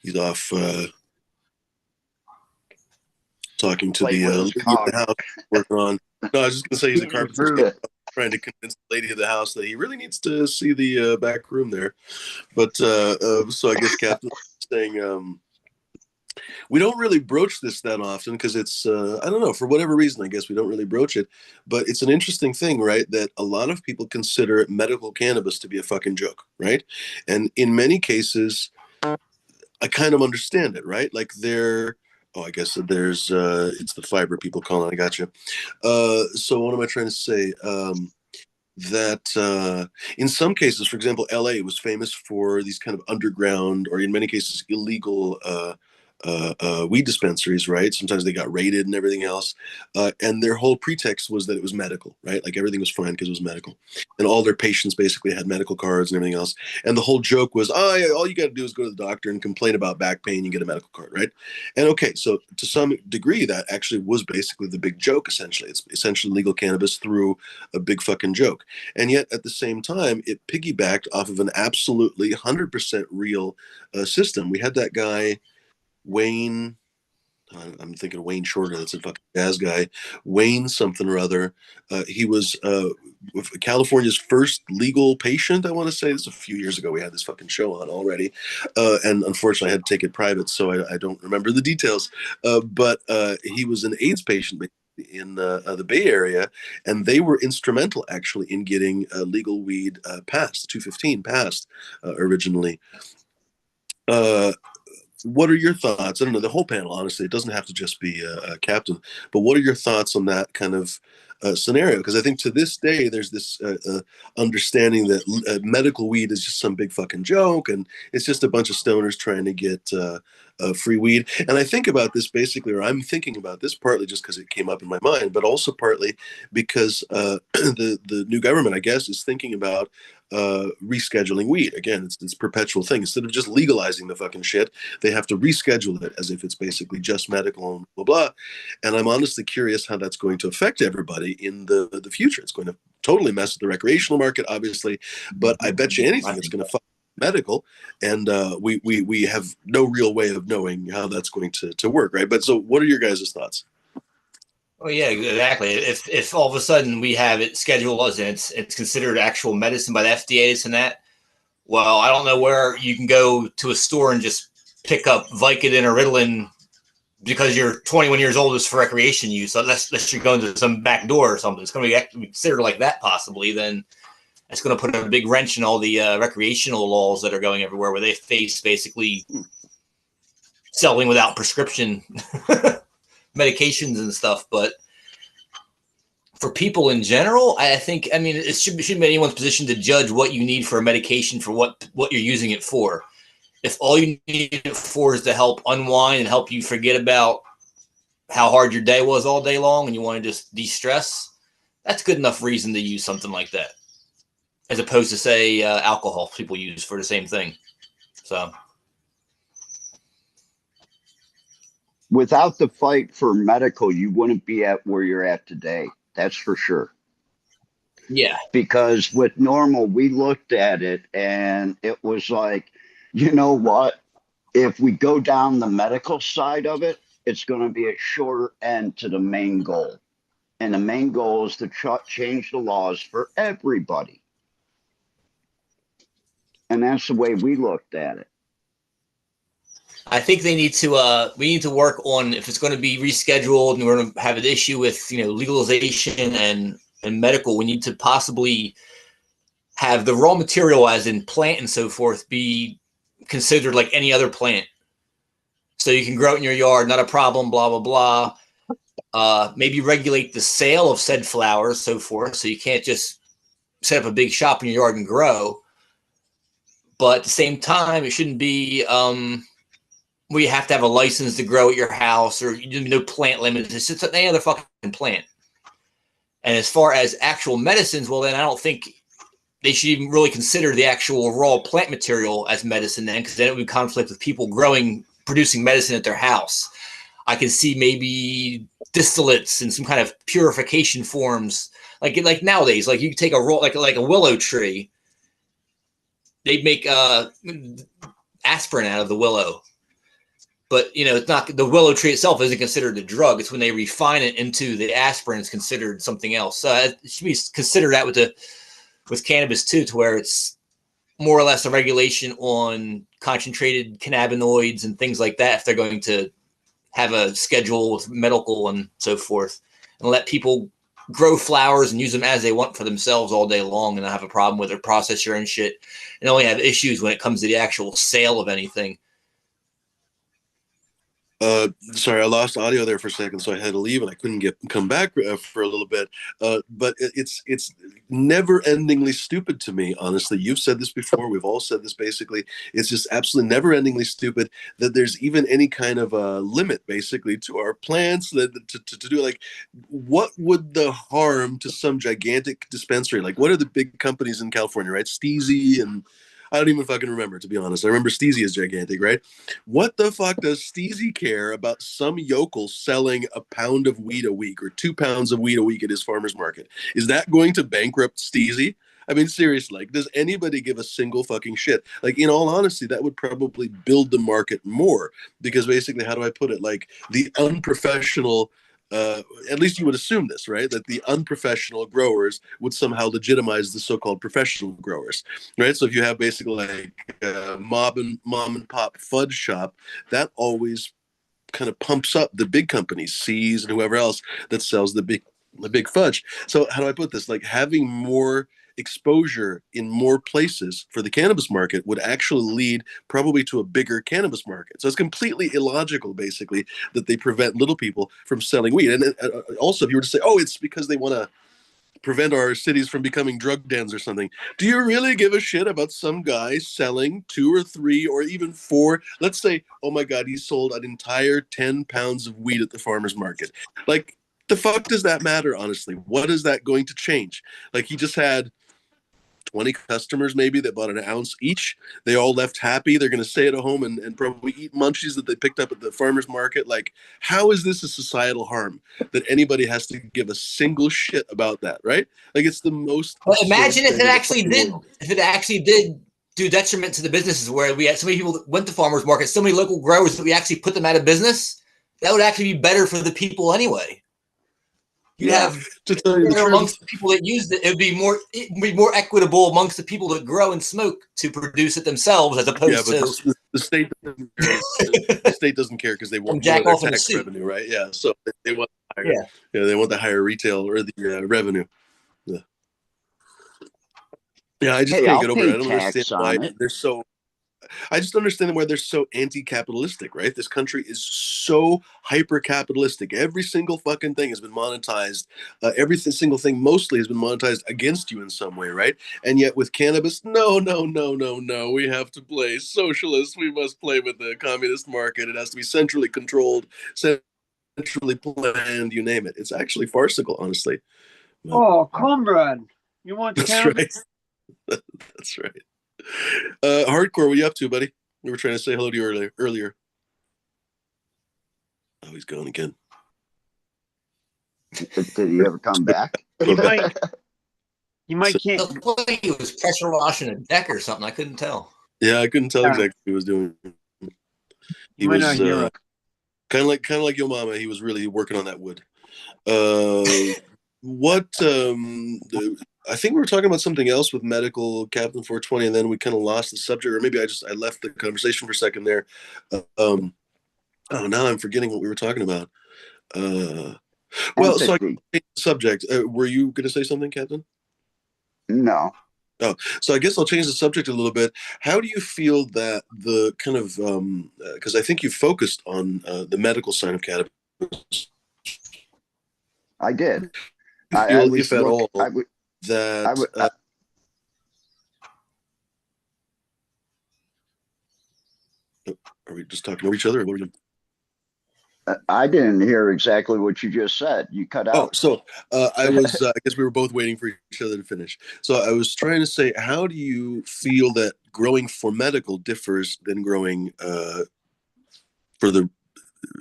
A: He's off talking to the lady of the house working on. No, I was just gonna say he's a carpenter trying to convince the lady of the house that he really needs to see the back room there. But so I guess Captain saying we don't really broach this that often because it's I don't know, for whatever reason, I guess we don't really broach it. But it's an interesting thing, right? That a lot of people consider medical cannabis to be a fucking joke, right? And in many cases, I kind of understand it, right? Like I guess there's it's the fiber people calling. I got you. So what am I trying to say? That in some cases, for example, LA was famous for these kind of underground, or in many cases, illegal weed dispensaries, right? Sometimes they got raided and everything else. And their whole pretext was that it was medical, right? Like everything was fine because it was medical. And all their patients basically had medical cards and everything else. And the whole joke was, oh, yeah, all you got to do is go to the doctor and complain about back pain, you get a medical card, right? And okay, so to some degree, that actually was basically the big joke, essentially. It's essentially legal cannabis through a big fucking joke. And yet at the same time, it piggybacked off of an absolutely 100% real system. We had that guy, Wayne, I'm thinking of Wayne Shorter. That's a fucking jazz guy. Wayne something or other. He was California's first legal patient. I want to say this a few years ago. We had this fucking show on already, and unfortunately, I had to take it private, so I don't remember the details. But he was an AIDS patient in the Bay Area, and they were instrumental actually in getting legal weed passed, 215 passed originally. What are your thoughts? I don't know, the whole panel, honestly, it doesn't have to just be a Captain, but what are your thoughts on that kind of scenario? Because I think to this day, there's this understanding that medical weed is just some big fucking joke, and it's just a bunch of stoners trying to get free weed. And I think about this basically, or I'm thinking about this partly just because it came up in my mind, but also partly because the new government, I guess, is thinking about rescheduling weed. Again, it's this perpetual thing. Instead of just legalizing the fucking shit, they have to reschedule it as if it's basically just medical and blah blah. And I'm honestly curious how that's going to affect everybody in the future. It's going to totally mess with the recreational market, obviously, but I bet you anything it's going to fuck medical, and we have no real way of knowing how that's going to work, right? But so, what are your guys' thoughts?
D: Oh yeah, exactly. If all of a sudden we have it scheduled as it's considered actual medicine by the FDA, this and that, well, I don't know where you can go to a store and just pick up Vicodin or Ritalin because you're 21 years old is for recreation use. So unless you're going to some back door or something, it's going to be considered like that possibly. Then it's going to put a big wrench in all the recreational laws that are going everywhere, where they face basically selling without prescription medications and stuff. But for people in general, I think, I mean, it shouldn't be anyone's position to judge what you need for a medication for what you're using it for. If all you need it for is to help unwind and help you forget about how hard your day was all day long and you want to just de-stress, that's good enough reason to use something like that, as opposed to, say, alcohol people use for the same thing. So
C: without the fight for medical, you wouldn't be at where you're at today. That's for sure.
D: yeah,
C: Because with normal, we looked at it and it was like, you know what? If we go down the medical side of it, it's going to be a shorter end to the main goal. And the main goal is to change the laws for everybody. And that's the way we looked at it.
D: I think they need to. We need to work on if it's going to be rescheduled, and we're going to have an issue with legalization and medical. We need to possibly have the raw material, as in plant and so forth, be considered like any other plant. So you can grow it in your yard, not a problem. Blah blah blah. Maybe regulate the sale of said flowers, so forth. So you can't just set up a big shop in your yard and grow. But at the same time, it shouldn't be where you have to have a license to grow at your house, or no plant limits. It's just any other fucking plant. And as far as actual medicines, well, then I don't think they should even really consider the actual raw plant material as medicine then, because then it would conflict with people producing medicine at their house. I can see maybe distillates and some kind of purification forms, like nowadays, like you can take a raw, like a willow tree. They make aspirin out of the willow, but it's not, the willow tree itself isn't considered a drug. It's when they refine it into the aspirin, it's considered something else. It should be considered that with cannabis too, to where it's more or less a regulation on concentrated cannabinoids and things like that, if they're going to have a schedule with medical and so forth, and let people grow flowers and use them as they want for themselves all day long, and not have a problem with their processor and shit, and only have issues when it comes to the actual sale of anything.
A: Sorry, I lost audio there for a second, so I had to leave, and I couldn't come back for a little bit. But it's never-endingly stupid to me, honestly. You've said this before. We've all said this, basically. It's just absolutely never-endingly stupid that there's even any kind of a limit, basically, to our plants to do. Like, what would the harm to some gigantic dispensary? Like, what are the big companies in California, right? Steezy and... I don't even fucking remember, to be honest. I remember Steezy is gigantic, right? What the fuck does Steezy care about some yokel selling a pound of weed a week or 2 pounds of weed a week at his farmer's market? Is that going to bankrupt Steezy? I mean, seriously, like, does anybody give a single fucking shit? Like, in all honesty, that would probably build the market more, because basically, how do I put it? Like, the unprofessional... at least you would assume this, right? That the unprofessional growers would somehow legitimize the so-called professional growers, right? So if you have basically like a mom and pop fudge shop, that always kind of pumps up the big companies, C's and whoever else that sells the big fudge. So how do I put this? Like, having more exposure in more places for the cannabis market would actually lead probably to a bigger cannabis market. So it's completely illogical, basically, that they prevent little people from selling weed. And also, if you were to say, oh, it's because they want to prevent our cities from becoming drug dens or something. Do you really give a shit about some guy selling 2 or 3 or even 4? Let's say, oh my God, he sold an entire 10 pounds of weed at the farmer's market. Like, the fuck does that matter, honestly? What is that going to change? Like, he just had 20 customers maybe that bought an ounce each. They all left happy. They're going to stay at home and probably eat munchies that they picked up at the farmer's market. Like, how is this a societal harm that anybody has to give a single shit about that, right? Like, it's the most...
D: Well, imagine if it actually did do detriment to the businesses, where we had so many people that went to farmers markets, so many local growers, that we actually put them out of business. That would actually be better for the people anyway. You'd have
A: to tell you the truth,
D: amongst the people that used it. It'd be more equitable amongst the people that grow and smoke to produce it themselves, as opposed to
A: the state. The state doesn't care because they want
D: jack
A: more
D: off in the
A: tax
D: suit.
A: revenue, right? Yeah, so they want higher, they want the higher retail or the revenue. Yeah, I just can't get over it. I don't understand why they're so. I just understand why they're so anti-capitalistic, right? This country is so hyper-capitalistic. Every single fucking thing has been monetized. Every single thing mostly has been monetized against you in some way, right? And yet with cannabis, no. We have to play socialist. We must play with the communist market. It has to be centrally controlled, centrally planned, you name it. It's actually farcical, honestly.
B: Oh, comrade. You want cannabis?
A: Right. That's right. Hardcore, what are you up to, buddy? We were trying to say hello to you earlier. Oh, he's gone again.
C: Did he ever come back?
B: He might can't.
D: He was pressure washing a deck or something. I couldn't tell.
A: Yeah, I couldn't tell exactly what he was doing. He was kind of like your mama. He was really working on that wood. What I think we were talking about something else with medical Captain 420, and then we kind of lost the subject, or maybe I left the conversation for a second there. Oh, now I'm forgetting what we were talking about. Well, so I
C: Empathy.
A: the subject. Were you going to say something, Captain?
C: No.
A: Oh, so I guess I'll change the subject a little bit. How do you feel that the kind of because I think you focused on the medical side of cannabis.
C: I did.
A: You
C: I
A: feel,
C: was
A: if at
C: look.
A: all,
C: I would. I
A: that
C: would.
A: are we just talking over each other? Or what are we doing?
C: I didn't hear exactly what you just said. You cut
A: Oh,
C: out.
A: so I was, I guess we were both waiting for each other to finish. So I was trying to say, how do you feel that growing for medical differs than growing for the,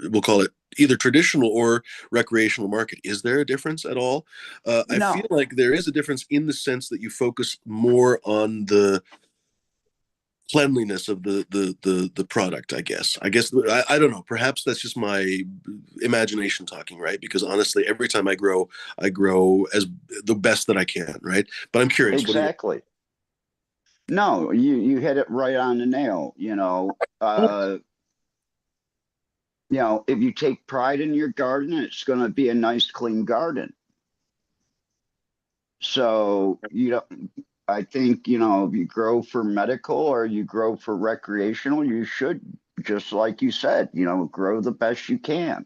A: we'll call it either traditional or recreational market? Is there a difference at all? I feel
C: No.
A: like there is a difference in the sense that you focus more on the cleanliness of the product. I don't know, perhaps that's just my imagination talking, right? Because honestly, every time I grow as the best that I can, right? But I'm curious, what do you
C: Exactly. No. You hit it right on the nail. If you take pride in your garden, it's going to be a nice, clean garden. So I think, if you grow for medical or you grow for recreational, you should, just like you said, grow the best you can.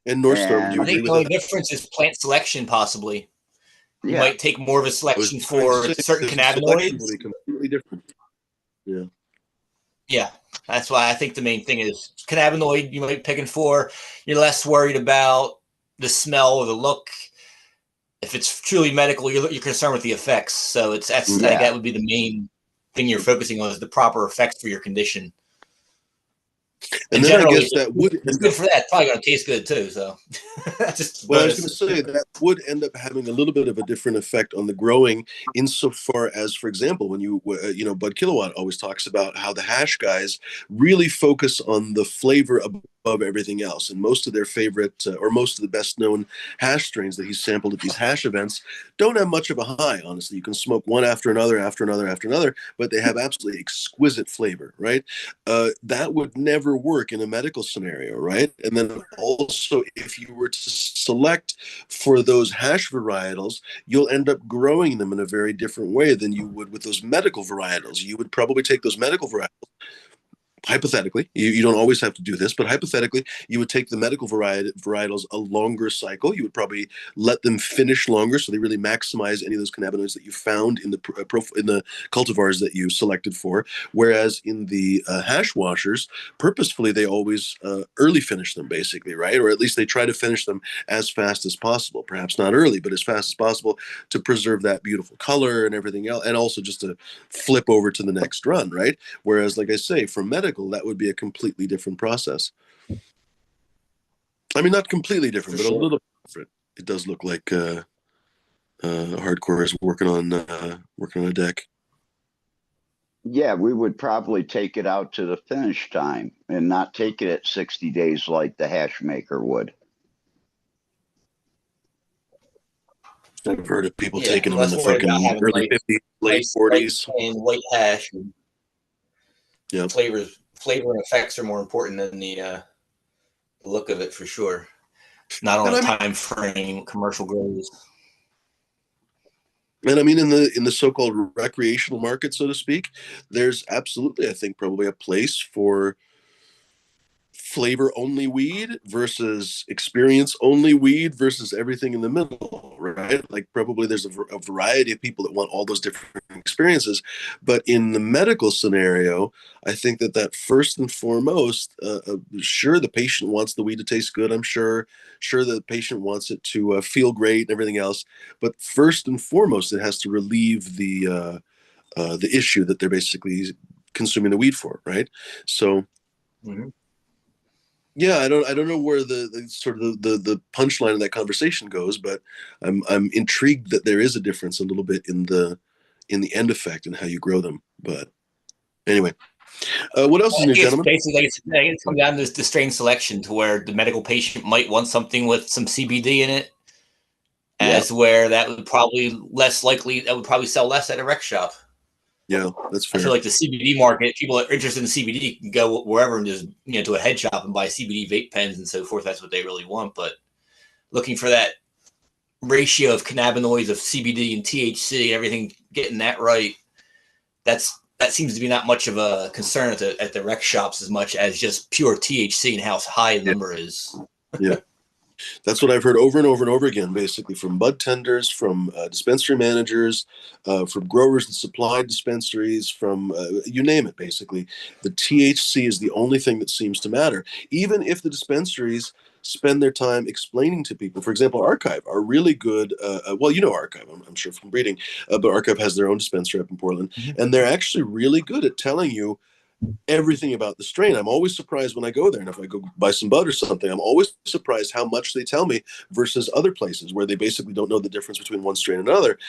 A: and North Star, would you
D: I
C: And
A: agree
D: think the
A: with
D: only
A: that?
D: difference is plant selection, possibly. You
C: yeah,
D: might take more of a
A: I was
D: selection
A: trying to
D: for
A: say
D: certain
A: the selection will
D: cannabinoids.
A: be completely different. Yeah.
D: Yeah, that's why I think the main thing is cannabinoid. You might be picking for. You're less worried about the smell or the look. If it's truly medical, you're concerned with the effects. So I think
C: yeah,
D: that would be the main thing you're focusing on is the proper effects for your condition.
A: And
D: And
A: then I
D: generally,
A: guess that would
D: it's
A: end
D: good
A: up,
D: for that. It's probably going to taste good too. So that's just a
A: well, I was going
D: bonus.
A: to say that would end up having a little bit of a different effect on the growing, insofar as, for example, when Bud Kilowatt always talks about how the hash guys really focus on the flavor above everything else, and most of their favorite or most of the best known hash strains that he's sampled at these hash events don't have much of a high. Honestly, you can smoke one after another, after another, after another, but they have absolutely exquisite flavor, right? That would never work in a medical scenario, right? And then also, if you were to select for those hash varietals, you'll end up growing them in a very different way than you would with those medical varietals. You would probably take those medical varietals, hypothetically, you don't always have to do this, but hypothetically, you would take the medical varietals a longer cycle. You would probably let them finish longer, so they really maximize any of those cannabinoids that you found in the cultivars that you selected for. Whereas in the hash washers, purposefully they always early finish them, basically, right? Or at least they try to finish them as fast as possible. Perhaps not early, but as fast as possible to preserve that beautiful color and everything else, and also just to flip over to the next run, right? Whereas, like I say, for medical, that would be a completely different process. I mean, not completely different,
D: For
A: but a
D: sure.
A: little different. It does look like hardcore is working on a deck.
C: yeah, we would probably take it out to the finish time and not take it at 60 days like the hash maker would.
A: I've heard of people
D: Yeah,
A: taking them in
D: less
A: the
D: worried about
A: fucking
D: having
A: early 50s, late
D: nice, bright,
A: 40s.
D: plain white hash. And
A: Yeah.
D: flavor and effects are more important than the look of it for sure. Not on
A: And
D: a
A: I mean,
D: time frame commercial grows.
A: in the so-called recreational market, so to speak, there's absolutely, I think, probably a place for flavor only weed versus experience only weed versus everything in the middle, right? Like probably there's a variety of people that want all those different experiences, but in the medical scenario, I think that first and foremost, sure, the patient wants the weed to taste good. I'm sure the patient wants it to feel great and everything else, but first and foremost, it has to relieve the issue that they're basically consuming the weed for, right? So.
D: Mm-hmm.
A: Yeah, I don't know where the sort of the punchline of that conversation goes, but I'm intrigued that there is a difference a little bit in the end effect and how you grow them. But anyway, what else is
D: I
A: new,
D: think it's
A: gentlemen?
D: basically it's come down to the strain selection, to where the medical patient might want something with some CBD in it, as where that would probably less likely, that would probably sell less at a rec shop.
A: Yeah, that's
D: I
A: fair.
D: feel like the CBD market, people that are interested in CBD can go wherever and just, to a head shop and buy CBD vape pens and so forth. That's what they really want. But looking for that ratio of cannabinoids of CBD and THC, everything getting that right, that seems to be not much of a concern at the rec shops as much as just pure THC and how high the number is.
A: Yeah. That's what I've heard over and over and over again, basically from bud tenders, from dispensary managers, from growers that supply dispensaries, from you name it, basically. The THC is the only thing that seems to matter. Even if the dispensaries spend their time explaining to people. For example, Archive are really good. Well, Archive, I'm sure from breeding, but Archive has their own dispensary up in Portland. And they're actually really good at telling you everything about the strain. I'm always surprised when I go there, and if I go buy some bud or something, I'm always surprised how much they tell me versus other places where they basically don't know the difference between one strain and another.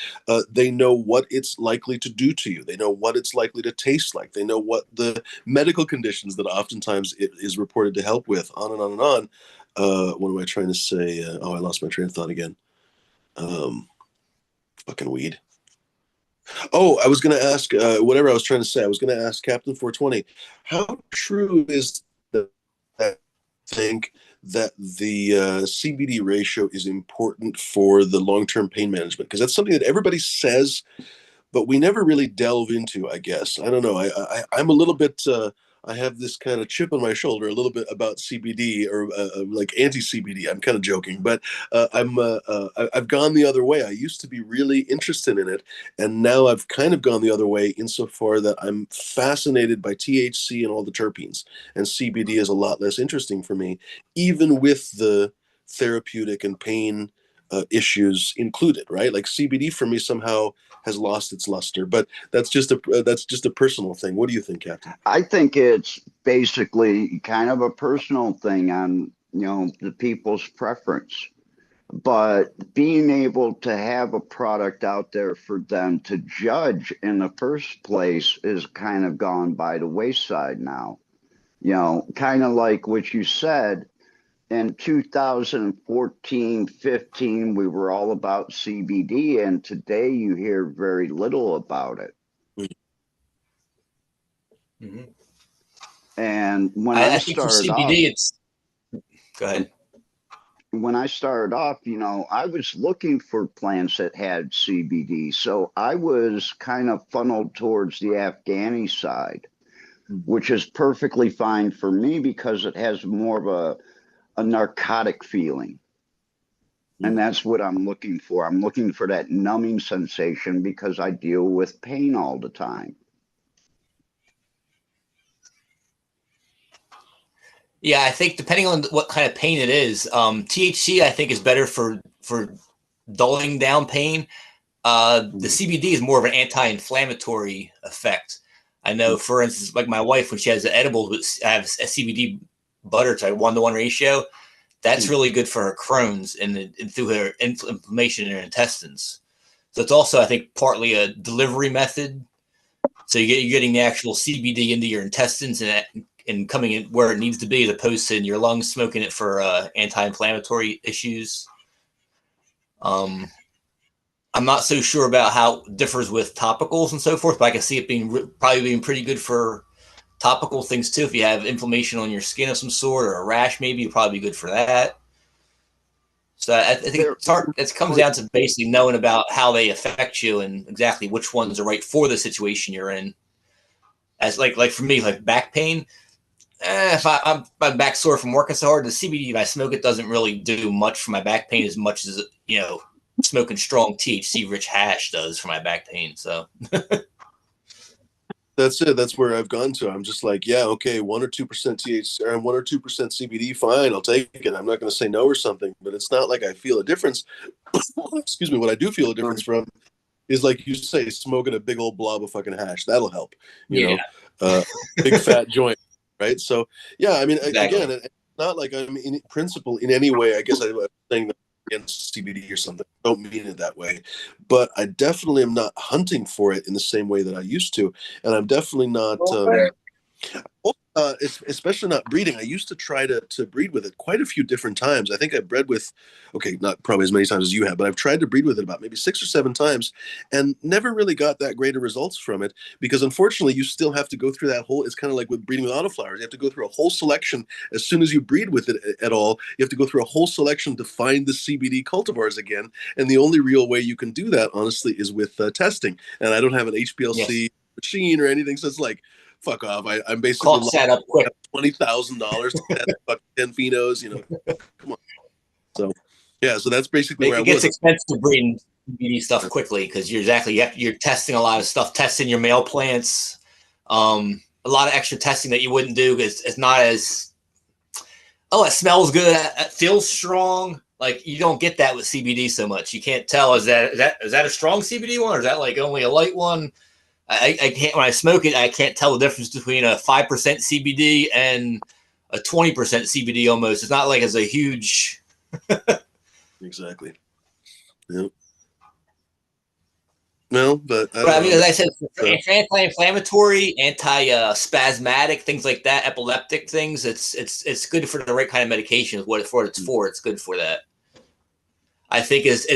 A: They know what it's likely to do to you. They know what it's likely to taste like. They know what the medical conditions that oftentimes it is reported to help with, on and on and on. What am I trying to say? I lost my train of thought again. Fucking weed. Oh, I was going to ask, whatever I was trying to say, I was going to ask Captain 420, how true is that I think that the CBD ratio is important for the long-term pain management? Because that's something that everybody says, but we never really delve into, I guess. I don't know. I'm a little bit, I have this kind of chip on my shoulder a little bit about CBD or like anti-CBD. I'm kind of joking, but I've gone the other way. I used to be really interested in it, and now I've kind of gone the other way insofar that I'm fascinated by THC and all the terpenes, and CBD is a lot less interesting for me, even with the therapeutic and pain issues included, right? Like CBD for me somehow has lost its luster, but that's just a personal thing. What do you think, Captain?
C: I think it's basically kind of a personal thing on, the people's preference. But being able to have a product out there for them to judge in the first place is kind of gone by the wayside now. Kind of like what you said, in 2014, 15, we were all about CBD, and today you hear very little about it.
D: Mm-hmm.
C: And when
D: I
C: I
D: think for
C: started
D: CBD,
C: off,
D: go ahead.
C: When I started off, I was looking for plants that had CBD. So I was kind of funneled towards the Afghani side, which is perfectly fine for me because it has more of a narcotic feeling. And that's what I'm looking for. I'm looking for that numbing sensation because I deal with pain all the time.
D: Yeah, I think depending on what kind of pain it is, THC I think is better for dulling down pain. The CBD is more of an anti-inflammatory effect. I know, for instance, like my wife, when she has the edibles, have a CBD butter to a 1-to-1 ratio. That's really good for her Crohn's and through her inflammation in her intestines. So it's also, I think, partly a delivery method. So you're getting the actual CBD into your intestines and coming in where it needs to be, as opposed to in your lungs, smoking it for anti-inflammatory issues. I'm not so sure about how it differs with topicals and so forth, but I can see it probably being pretty good for topical things too. If you have inflammation on your skin of some sort or a rash, maybe it'd probably be good for that. So I think it comes down to basically knowing about how they affect you and exactly which ones are right for the situation you're in. As like for me, like back pain, if I'm back sore from working so hard, the CBD if I smoke it doesn't really do much for my back pain as much as smoking strong THC rich hash does for my back pain. So
A: that's it. That's where I've gone to. I'm just like, yeah, okay, 1 or 2% THC or 1 or 2% CBD, fine, I'll take it. I'm not going to say no or something, but it's not like I feel a difference. Excuse me. What I do feel a difference from is, like you say, smoking a big old blob of fucking hash. That'll help. Big fat joint, right? So yeah, I mean,
D: exactly.
A: again, it's not like I'm in principle in any way. I guess I'm saying that against CBD or something. I don't mean it that way, but I definitely am not hunting for it in the same way that I used to, and I'm definitely not. Especially not breeding. I used to try to breed with it quite a few different times. I think I bred with, okay, not probably as many times as you have, but I've tried to breed with it about maybe 6 or 7 times, and never really got that great of results from it because unfortunately you still have to go through that whole. It's kind of like with breeding with autoflowers. You have to go through a whole selection as soon as you breed with it at all. You have to go through a whole selection to find the CBD cultivars again, and the only real way you can do that, honestly, is with testing. And I don't have an HPLC machine or anything, so it's like fuck off. I'm basically
D: Caught set up quick.
A: $20,000 to test fucking 10 phenos, come on. So yeah, so that's basically where
D: It
A: I
D: gets
A: was.
D: expensive breeding CBD stuff quickly because you're testing a lot of stuff, testing your male plants, a lot of extra testing that you wouldn't do because it's not as it smells good, it feels strong. Like you don't get that with CBD so much. You can't tell is that a strong CBD one or is that like only a light one? I can't, when I smoke it, I can't tell the difference between a 5% CBD and a 20% CBD almost. It's not like it's a huge.
A: Exactly. Yep. Well, but
D: I mean, as I said, anti-inflammatory, anti-spasmatic, things like that, epileptic things. It's good for the right kind of medication. Is what it's for. It's good for that. I think as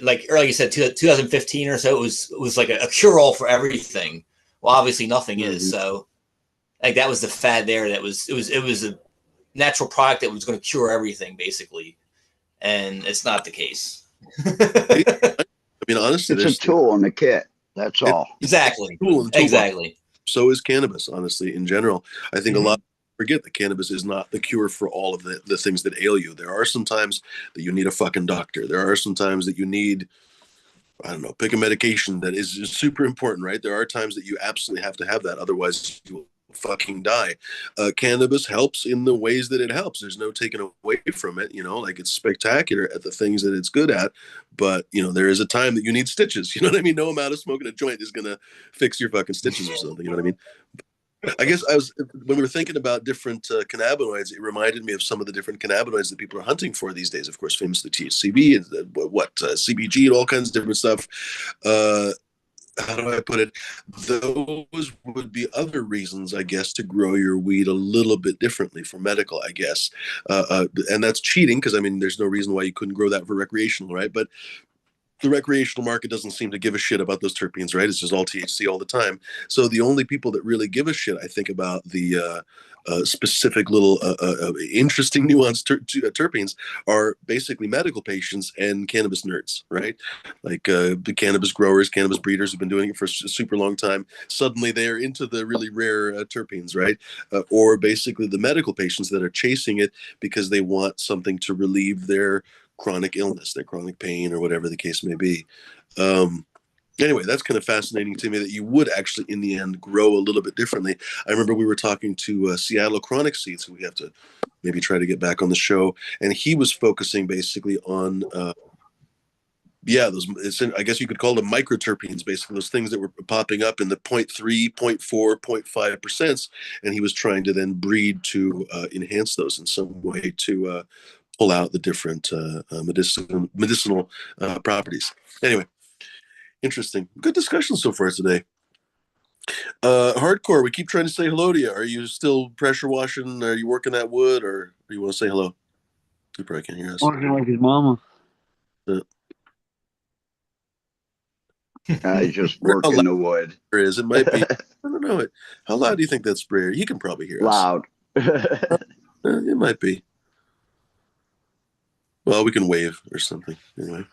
D: like earlier you said, 2015 or so, it was like a cure all for everything. Well, obviously nothing is. So, like that was the fad there. It was a natural product that was going to cure everything basically, and it's not the case.
A: I mean, honestly,
C: it's a tool in the kit. That's all.
D: Exactly.
A: Exactly. So is cannabis, honestly, in general. I think a lot forget that cannabis is not the cure for all of the things that ail you. There are some times that you need a fucking doctor. There are some times that you need, I don't know, pick a medication that is super important, right? There are times that you absolutely have to have that. Otherwise, you will fucking die. Cannabis helps in the ways that it helps. There's no taking away from it. Like it's spectacular at the things that it's good at. But, there is a time that you need stitches. You know what I mean? No amount of smoking a joint is going to fix your fucking stitches or something. You know what I mean? I guess when we were thinking about different cannabinoids, it reminded me of some of the different cannabinoids that people are hunting for these days. Of course, famously THCV and CBG and all kinds of different stuff. How do I put it? Those would be other reasons, I guess, to grow your weed a little bit differently for medical, I guess. And that's cheating because, I mean, there's no reason why you couldn't grow that for recreational, right? But the recreational market doesn't seem to give a shit about those terpenes, right? It's just all THC all the time. So the only people that really give a shit, I think, about the specific little interesting nuanced terpenes are basically medical patients and cannabis nerds, right? Like the cannabis growers, cannabis breeders have been doing it for a super long time. Suddenly they're into the really rare terpenes, right? Or basically the medical patients that are chasing it because they want something to relieve their chronic illness, their chronic pain, or whatever the case may be. Anyway, that's kind of fascinating to me that you would actually, in the end, grow a little bit differently. I remember we were talking to Seattle Chronic Seeds, who we have to maybe try to get back on the show, and he was focusing basically on I guess you could call them microterpenes, basically those things that were popping up in the 0.3, 0.4, 0.5%. And he was trying to then breed to enhance those in some way to pull out the different medicinal properties. Anyway, interesting. Good discussion so far today. Hardcore, we keep trying to say hello to you. Are you still pressure washing? Are you working that wood, or do you want to say hello? You probably can't hear us.
B: Working like his mama.
C: I just work in the wood.
A: It might be. I don't know. How loud do you think that sprayer? He can probably hear us.
C: Loud.
A: It might be. Well, we can wave or something. Anyway,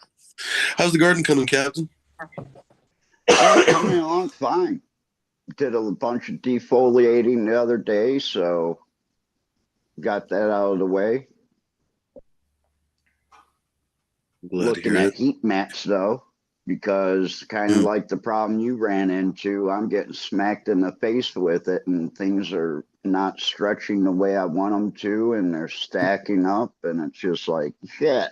A: how's the garden coming, Captain?
C: Coming along fine. Did a bunch of defoliating the other day, so got that out of the way. Looking at heat mats though, because kind of like the problem you ran into, I'm getting smacked in the face with it, and things are not stretching the way I want them to, and they're stacking up, and it's just like shit.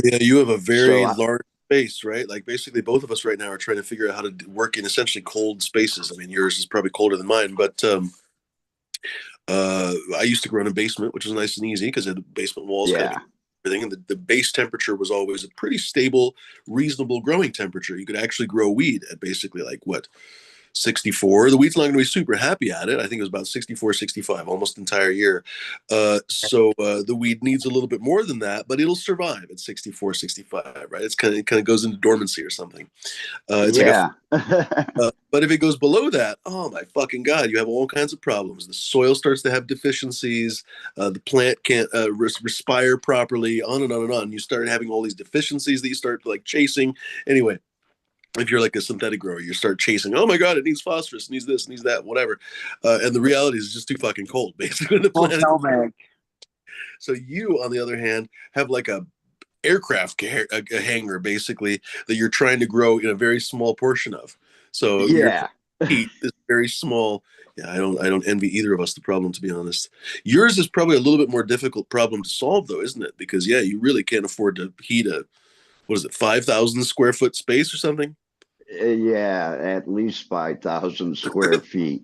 A: Yeah, you have a very large space, right? Like basically both of us right now are trying to figure out how to work in essentially cold spaces. I mean, yours is probably colder than mine, but I used to grow in a basement, which was nice and easy because the basement walls kind of everything, and the base temperature was always a pretty stable, reasonable growing temperature. You could actually grow weed at basically like what, 64. The wheat's not going to be super happy at it. I think it was about 64, 65, almost entire year. The wheat needs a little bit more than that, but it'll survive at 64, 65, right? It kind of goes into dormancy or something. It's like
C: Yeah.
A: but if it goes below that, oh my fucking god, you have all kinds of problems. The soil starts to have deficiencies. The plant can't respire properly. On and on and on. You start having all these deficiencies that you start like chasing. Anyway, if you're like a synthetic grower, you start chasing. Oh my god, it needs phosphorus, it needs this, it needs that, whatever. And the reality is, it's just too fucking cold, basically. The
B: Well,
A: planet.
B: tell me.
A: So you, on the other hand, have like a aircraft a hangar basically that you're trying to grow in a very small portion of. So your
C: Yeah.
A: heat is very small. Yeah, I don't envy either of us the problem, to be honest. Yours is probably a little bit more difficult problem to solve though, isn't it? Because yeah, you really can't afford to heat a, what is it, 5,000 square foot space or something?
C: Yeah, at least 5,000 square feet.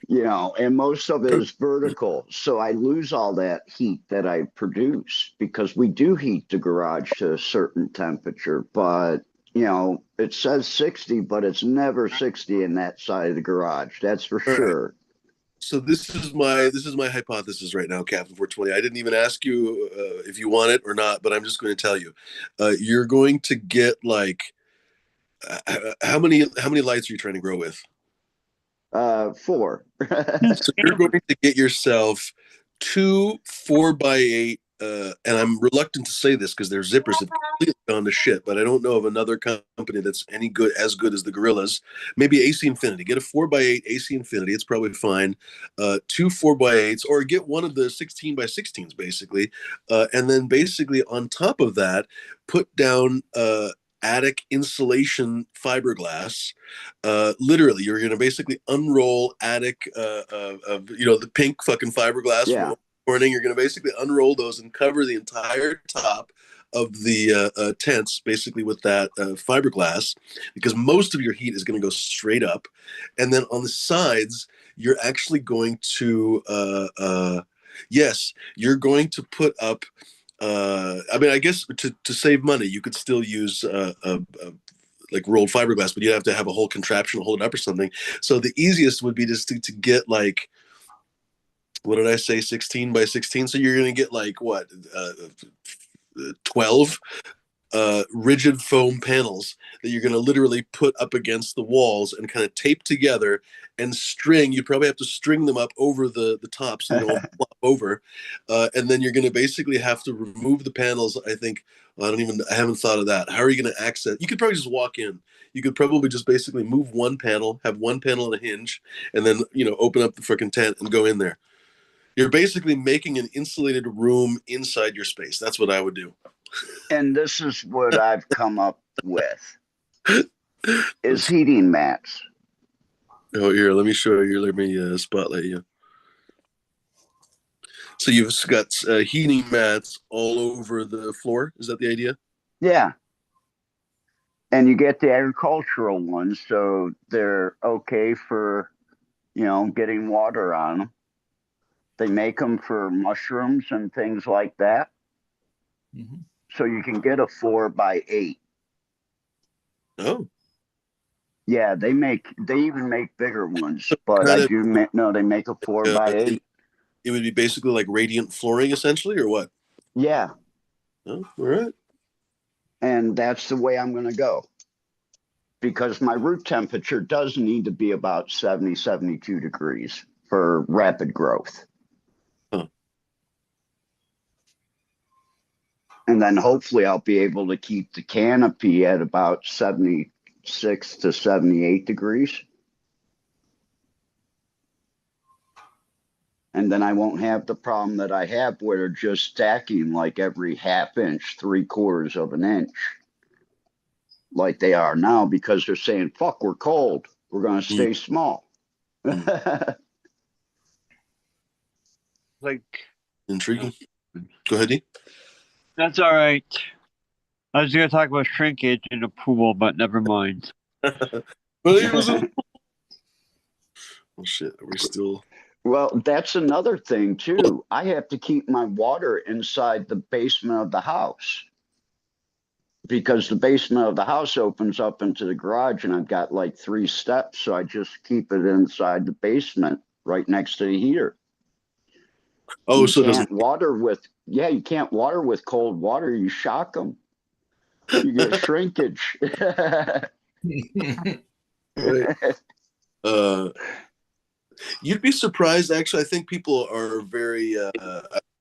C: And most of it is vertical. So I lose all that heat that I produce because we do heat the garage to a certain temperature. But, it says 60, but it's never 60 in that side of the garage. That's for
A: All right.
C: sure.
A: So this is my hypothesis right now, Captain 420. I didn't even ask you if you want it or not, but I'm just going to tell you. You're going to get like how many lights are you trying to grow with?
C: 4.
A: So you're going to get yourself two 4x8, and I'm reluctant to say this because their zippers have completely gone to shit, but I don't know of another company that's any good as the Gorillas. Maybe AC Infinity. Get a 4x8 AC Infinity. It's probably fine. Two 4x8s, or get one of the 16x16s, basically. And then basically on top of that, put down attic insulation fiberglass. Literally, you're going to basically unroll attic of the pink fucking fiberglass
C: Yeah.
A: from morning. You're going to basically unroll those and cover the entire top of the tents basically with that fiberglass, because most of your heat is going to go straight up. And then on the sides, you're actually going to yes, you're going to put up I mean, I guess to save money, you could still use like rolled fiberglass, but you'd have to have a whole contraption to hold it up or something. So the easiest would be just to get like, what did I say, 16x16? So you're going to get like what, 12 rigid foam panels that you're going to literally put up against the walls and kind of tape together and string. You probably have to string them up over the top so they don't flop over. And then you're going to basically have to remove the panels. I think, I haven't thought of that. How are you going to access? You could probably just walk in. You could probably just basically move one panel, have one panel on a hinge, and then, open up the freaking tent and go in there. You're basically making an insulated room inside your space. That's what I would do.
C: And this is what I've come up with is heating mats.
A: Oh, here, let me show you. Let me spotlight you. So you've got heating mats all over the floor. Is that the idea?
C: Yeah. And you get the agricultural ones, so they're okay for, getting water on them. They make them for mushrooms and things like that.
D: Mm-hmm.
C: So you can get a 4x8.
A: Oh.
C: Yeah, they even make bigger ones, but I do know they make a 4x8.
A: It would be basically like radiant flooring, essentially, or what?
C: Yeah.
A: Oh, all right.
C: And that's the way I'm going to go. Because my root temperature does need to be about 70, 72 degrees for rapid growth.
A: Huh.
C: And then hopefully I'll be able to keep the canopy at about 76 to 78 degrees. And then I won't have the problem that I have where they're just stacking like every half inch, 3/4 of an inch, like they are now, because they're saying, fuck, we're cold. We're going to stay small.
B: Like,
A: intriguing. Go ahead, D.
B: That's all right. I was going to talk about shrinkage in a pool, but never mind.
A: Oh shit, are we still?
C: Well, that's another thing too. I have to keep my water inside the basement of the house. because the basement of the house opens up into the garage, and I've got like 3 steps, so I just keep it inside the basement right next to the heater.
A: Oh, so it doesn't.
C: You can't water with cold water. You shock them. You get shrinkage.
A: Right. You'd be surprised. Actually, I think people are very.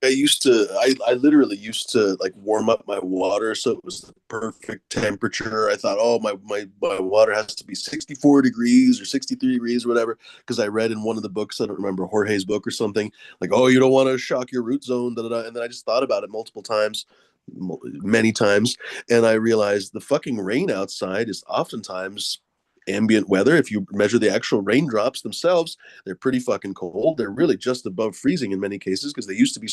A: I literally used to like warm up my water so it was the perfect temperature. I thought, oh, my water has to be 64 degrees or 63 degrees or whatever, because I read in one of the books, I don't remember, Jorge's book or something, like, oh, you don't want to shock your root zone, da, da, da. And then I just thought about it multiple times, many times, and I realized the fucking rain outside is oftentimes ambient weather. If you measure the actual raindrops themselves, they're pretty fucking cold. They're really just above freezing in many cases, because they used to be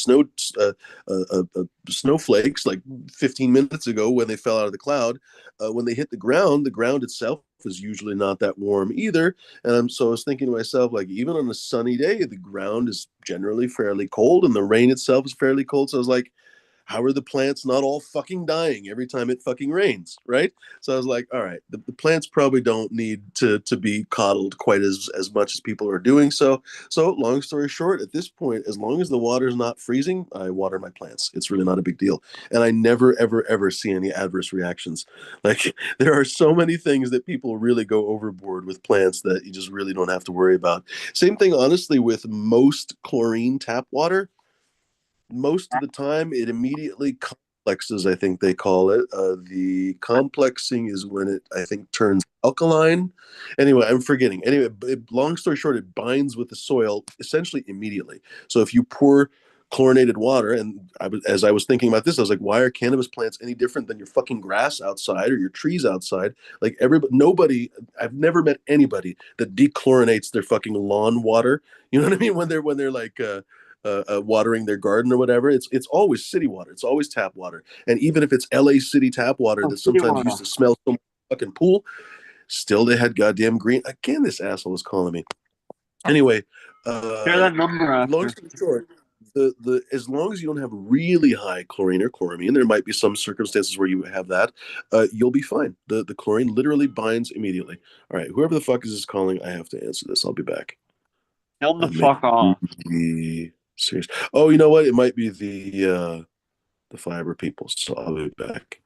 A: snowflakes like 15 minutes ago when they fell out of the cloud. When they hit the ground itself is usually not that warm either. And so I was thinking to myself, like, even on a sunny day, the ground is generally fairly cold, and the rain itself is fairly cold. So I was like, how are the plants not all fucking dying every time it fucking rains, right? So I was like, all right, the plants probably don't need to be coddled quite as much as people are doing. So long story short, at this point, as long as the water's not freezing, I water my plants. It's really not a big deal. And I never, ever, ever see any adverse reactions. Like, there are so many things that people really go overboard with plants that you just really don't have to worry about. Same thing, honestly, with most chlorine tap water. Most of the time it immediately complexes, I think they call it. The complexing is when it, I think, turns alkaline. Anyway, I'm forgetting. Anyway, long story short, it binds with the soil essentially immediately. So if you pour chlorinated water, and as I was thinking about this, I was like, why are cannabis plants any different than your fucking grass outside or your trees outside? Like, nobody, I've never met anybody that dechlorinates their fucking lawn water. You know what I mean? When they're like watering their garden or whatever, it's always city water. It's always tap water. And even if it's LA City tap water that sometimes used to smell so much fucking pool, still they had goddamn green. Again, this asshole is calling me. Anyway,
B: Share that number
A: long
B: after.
A: story short, the as long as you don't have really high chlorine or chloramine, there might be some circumstances where you have that, you'll be fine. The chlorine literally binds immediately. All right, whoever the fuck is calling, I have to answer this. I'll be back.
B: Tell them to fuck off.
A: Serious. Oh, you know what? It might be the fiber people. So I'll be back.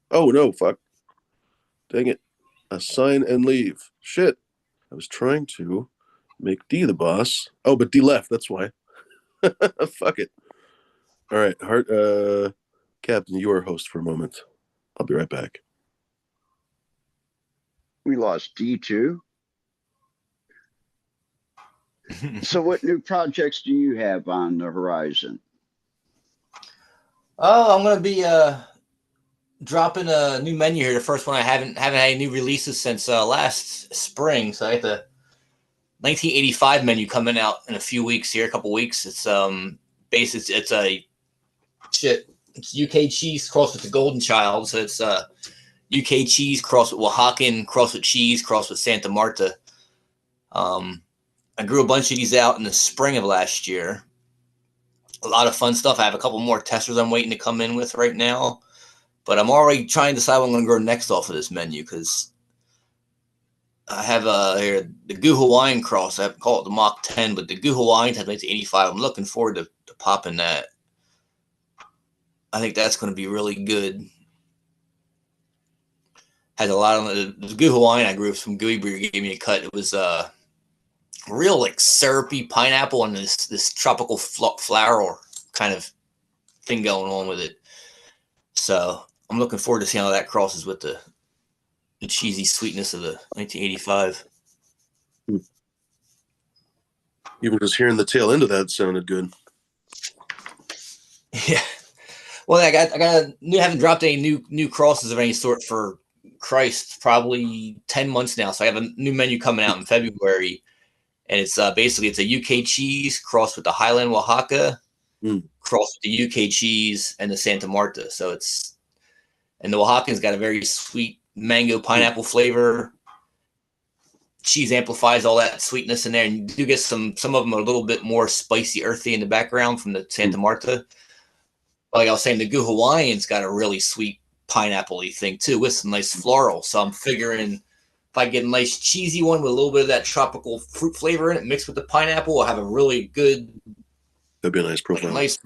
A: Oh no, fuck. Dang it. Assign and leave. Shit. I was trying to make D the boss. Oh, but D left, that's why. Fuck it. All right, Captain, you are host for a moment. I'll be right back.
C: We lost D2. So what new projects do you have on the horizon?
D: Oh, I'm gonna be dropping a new menu here. The first one I haven't had any new releases since last spring. So I got the 1985 menu coming out in a few weeks here, a couple weeks. It's it's a shit. It's UK cheese crossed with the Golden Child. So it's UK cheese crossed with Oaxacan, crossed with cheese, crossed with Santa Marta. I grew a bunch of these out in the spring of last year. A lot of fun stuff. I have a couple more testers I'm waiting to come in with right now. But I'm already trying to decide what I'm going to grow next off of this menu, because I have here the Goo Hawaiian cross. I have to call it the Mach 10, but the Goo Hawaiian has 85. I'm looking forward to popping that. I think that's going to be really good. Has a lot of the Goo Hawaiian I grew from Gooey Breeder gave me a cut. It was real like syrupy pineapple and this tropical flower kind of thing going on with it. So I'm looking forward to seeing how that crosses with the cheesy sweetness of the 1985.
A: Even just hearing the tail end of that sounded good.
D: Yeah. Well, I haven't dropped any new crosses of any sort for Christ, probably 10 months now. So I have a new menu coming out in February. And it's basically it's a UK cheese crossed with the Highland Oaxaca, crossed with the UK cheese and the Santa Marta. So and the Oaxacan's got a very sweet mango pineapple flavor. Cheese amplifies all that sweetness in there, and you do get some of them are a little bit more spicy, earthy in the background from the Santa Marta. like I was saying, the Goo Hawaiian's got a really sweet pineapple-y thing too, with some nice floral. So I'm figuring if I get a nice cheesy one with a little bit of that tropical fruit flavor in it, mixed with the pineapple, I'll have a really good.
A: That'd be a nice profile.
D: Nice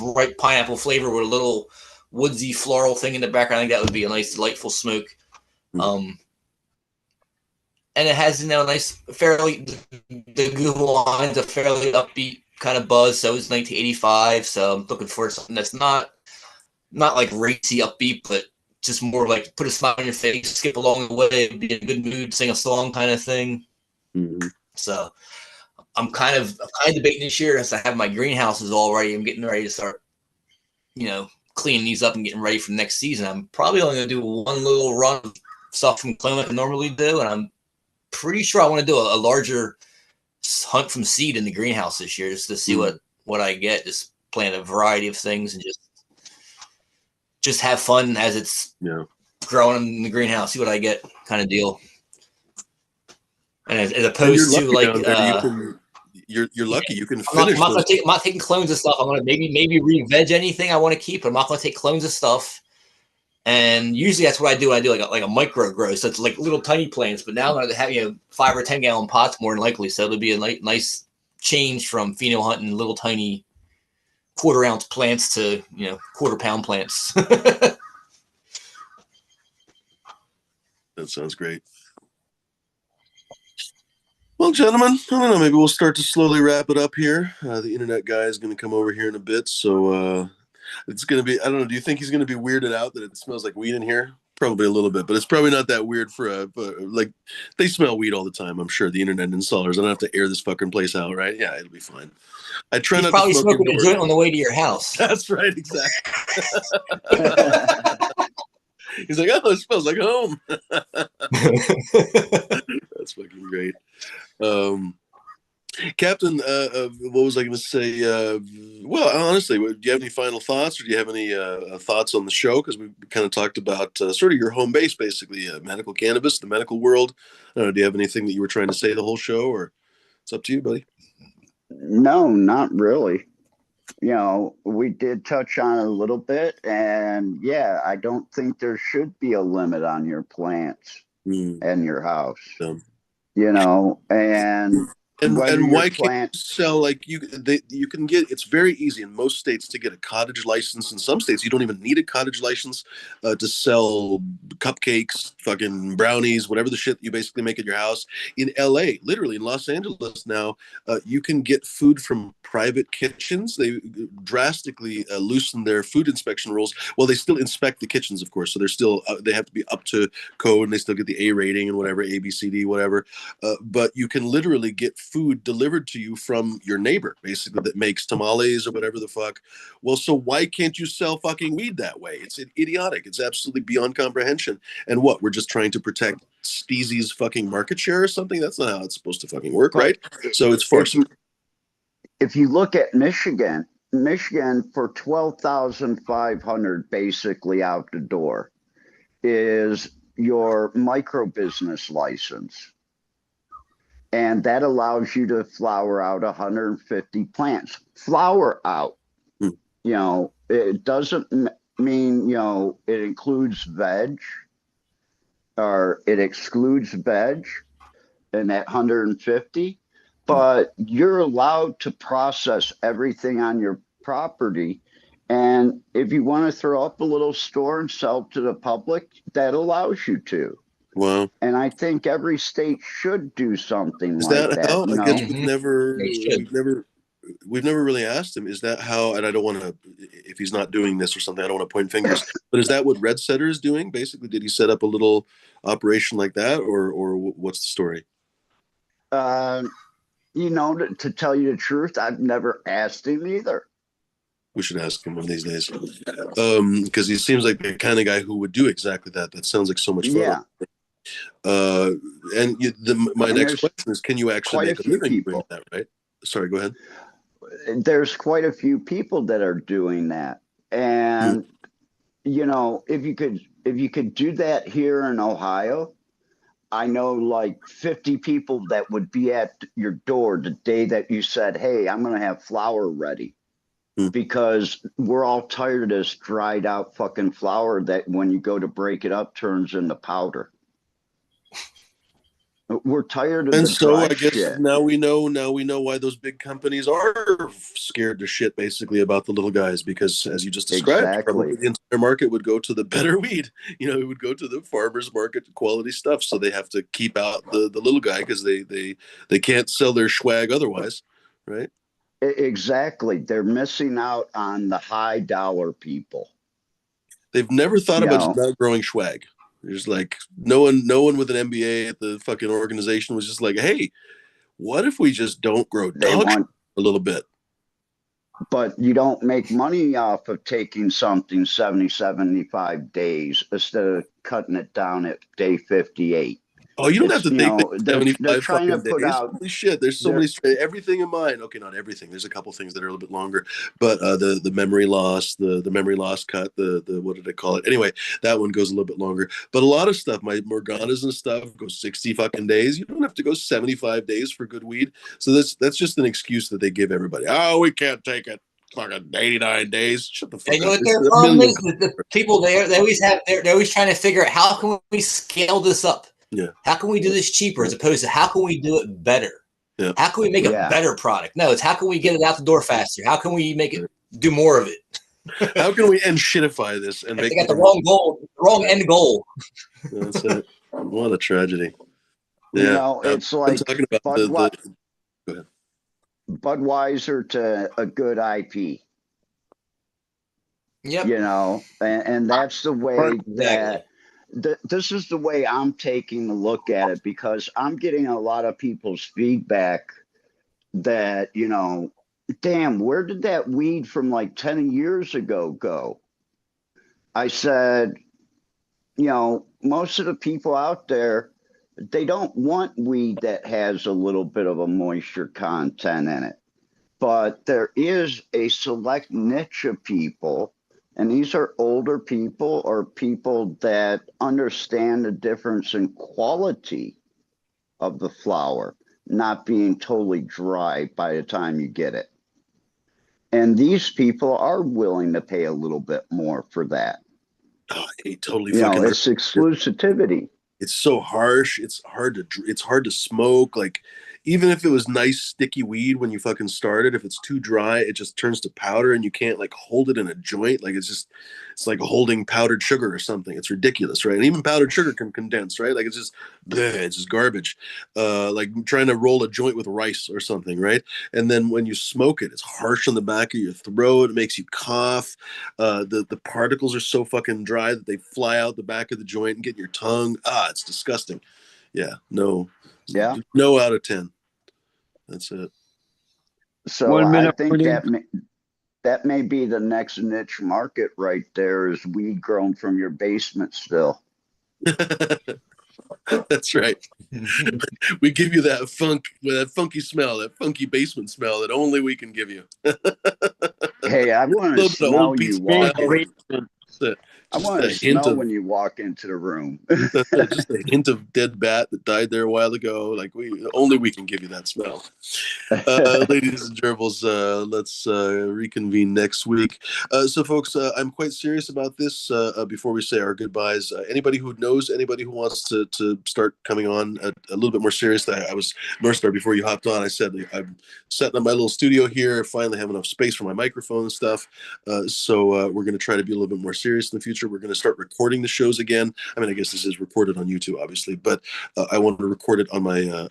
D: ripe pineapple flavor with a little woodsy floral thing in the background. I think that would be a nice, delightful smoke. And it has, a nice, fairly, the Goo Hawaiian's a fairly upbeat kind of buzz. So it's 1985. So I'm looking for something that's not like racy upbeat, but just more like put a smile on your face, skip along the way, be in a good mood, sing a song kind of thing. So I'm kind of debating this year as I have my greenhouses all ready. I'm getting ready to start, cleaning these up and getting ready for next season. I'm probably only going to do one little run of stuff from clone like I normally do, and I'm pretty sure I want to do a larger hunt from seed in the greenhouse this year, just to see what I get. Just plant a variety of things and just have fun as it's growing in the greenhouse. See what I get, kind of deal. And as opposed to like,
A: you're lucky you can finish.
D: I'm not taking clones of stuff. I'm gonna maybe re-veg anything I want to keep, but I'm not gonna take clones of stuff. And usually that's what I do. I do like a micro grow, so it's like little tiny plants. But now I'm gonna have 5 or 10 gallon pots more than likely, so it'll be a nice change from pheno hunting little tiny quarter-ounce plants to quarter-pound plants.
A: That sounds great. Well, gentlemen, I don't know. Maybe we'll start to slowly wrap it up here. The internet guy is going to come over here in a bit, so it's going to be. I don't know. Do you think he's going to be weirded out that it smells like weed in here? Probably a little bit, but it's probably not that weird for like they smell weed all the time. I'm sure the internet installers. I don't have to air this fucking place out, right? Yeah, it'll be fine. I try not to smoke
D: smoking a joint on the way to your house.
A: That's right, exactly. He's like, oh, it smells like home. That's fucking great. Captain, what was I going to say? Well, honestly, do you have any final thoughts, or do you have any thoughts on the show? Because we kind of talked about sort of your home base, basically, medical cannabis, the medical world. I don't know, do you have anything that you were trying to say the whole show, or it's up to you, buddy?
C: No, not really. We did touch on it a little bit, and yeah, I don't think there should be a limit on your plants and your house. And
A: why can't you sell like you can get? It's very easy in most states to get a cottage license. In some states, you don't even need a cottage license to sell cupcakes, fucking brownies, whatever the shit you basically make at your house. In LA, literally in Los Angeles now, you can get food from private kitchens. They drastically loosened their food inspection rules. Well, they still inspect the kitchens, of course, so they're still they have to be up to code, and they still get the A rating and whatever, A, B, C, D, whatever. But you can literally get food delivered to you from your neighbor, basically, that makes tamales or whatever the fuck. Well, so why can't you sell fucking weed that way? It's idiotic. It's absolutely beyond comprehension. And what, we're just trying to protect Steezy's fucking market share or something? That's not how it's supposed to fucking work, right? So it's farcical.
C: If you look at Michigan for $12,500 basically out the door is your micro business license. And that allows you to flower out 150 plants. Flower out. It doesn't mean, it includes veg or it excludes veg in that 150. But you're allowed to process everything on your property. And if you want to throw up a little store and sell to the public, that allows you to.
A: Wow.
C: And I think every state should do something
A: Is
C: like
A: that how? I guess we've never really asked him. Is that how? And I don't want to, if he's not doing this or something, I don't want to point fingers. But is that what Red Setter is doing? Basically, did he set up a little operation like that, or what's the story?
C: To tell you the truth, I've never asked him either.
A: We should ask him one of these days, because he seems like the kind of guy who would do exactly that. That sounds like so much fun. Yeah. My next question is, can you actually make a living doing that, right? Sorry, go ahead.
C: There's quite a few people that are doing that. And, if you could do that here in Ohio, I know like 50 people that would be at your door the day that you said, hey, I'm going to have flour ready. because we're all tired of this dried out fucking flour that when you go to break it up turns into powder. We're tired of
A: And
C: the
A: so
C: dry
A: I guess
C: shit.
A: now we know why those big companies are scared to shit basically about the little guys, because as you just described, probably
C: Exactly.
A: the entire market would go to the better weed. It would go to the farmers market quality stuff. So they have to keep out the little guy because they can't sell their swag otherwise, right?
C: Exactly. They're missing out on the high dollar people.
A: They've never thought
C: You
A: about just
C: know,
A: not growing swag. There's like no one with an MBA at the fucking organization was just like, hey, what if we just don't grow
C: they
A: dog shit
C: want,
A: a little bit?
C: but you don't make money off of taking something 70, 75 days instead of cutting it down at day 58.
A: Oh, you don't have
C: It's,
A: to take
C: they're
A: 75
C: trying to
A: fucking
C: put
A: days.
C: out
A: Holy shit, there's so
C: their,
A: many everything in mine. Okay, not everything. There's a couple things that are a little bit longer, but the memory loss, the memory loss cut, the what did I call it? Anyway, that one goes a little bit longer. But a lot of stuff, my Morganas and stuff, go 60 fucking days. You don't have to go 75 days for good weed. So that's just an excuse that they give everybody. Oh, we can't take it. Fucking 89 days. Shut the fuck
D: And you know
A: up.
D: what their
A: There's a
D: problem
A: million.
D: is? The people there, they're always trying to figure out how can we scale this up?
A: Yeah.
D: How can we do this cheaper as opposed to how can we do it better?
A: Yeah.
D: How can we make a
C: yeah.
D: better product? No, it's how can we get it out the door faster? How can we make it do more of it?
A: How can we end shitify this and make
D: They got the
A: more
D: wrong goal, the wrong end goal.
A: That's it. What a tragedy.
C: You
A: Yeah.
C: know, it's
A: I'm
C: like
A: talking about
C: Budwe-
A: go ahead.
C: Budweiser to a good IP.
D: Yep.
C: You know, and that's the way that
D: Exactly.
C: this is the way I'm taking a look at it, because I'm getting a lot of people's feedback that, damn, where did that weed from like 10 years ago go? I said, most of the people out there, they don't want weed that has a little bit of a moisture content in it. But there is a select niche of people, and these are older people or people that understand the difference in quality of the flower, not being totally dry by the time you get it. And these people are willing to pay a little bit more for that.
A: Oh, I totally fucking
C: It's exclusivity.
A: it's so harsh. It's hard to smoke. Like, even if it was nice sticky weed when you fucking started, if it's too dry, it just turns to powder and you can't like hold it in a joint. Like it's like holding powdered sugar or something. It's ridiculous, right? And even powdered sugar can condense, right? Like it's just garbage. Like trying to roll a joint with rice or something, right? And then when you smoke it, it's harsh on the back of your throat. It makes you cough. The particles are so fucking dry that they fly out the back of the joint and get in your tongue. It's disgusting. Yeah, no,
C: Yeah.
A: no out of 10. That's it.
C: So
B: 1
C: I
B: minute
C: think
B: warning.
C: that may be the next niche market right there, is weed grown from your basement still.
A: That's right. We give you that funky smell, that funky basement smell that only we can give you.
C: Hey, I
A: A
C: want to
A: little bit of
C: smell
A: old
C: you
A: pizza
B: Big
C: walk
A: smell.
C: in.
B: basement.
C: I
A: Just
C: want to
A: a hint
C: smell
A: of
C: when you walk into the room.
A: just a hint of dead bat that died there a while ago. Like only we can give you that smell. Ladies and gerbils, let's reconvene next week. So, folks, I'm quite serious about this. Before we say our goodbyes, anybody who knows anybody who wants to start coming on a little bit more serious, I was Mercer before you hopped on. I said I'm setting up my little studio here. Finally, have enough space for my microphone and stuff. So we're going to try to be a little bit more serious in the future. We're going to start recording the shows again. I mean, I guess this is recorded on YouTube, obviously, but I want to record it on my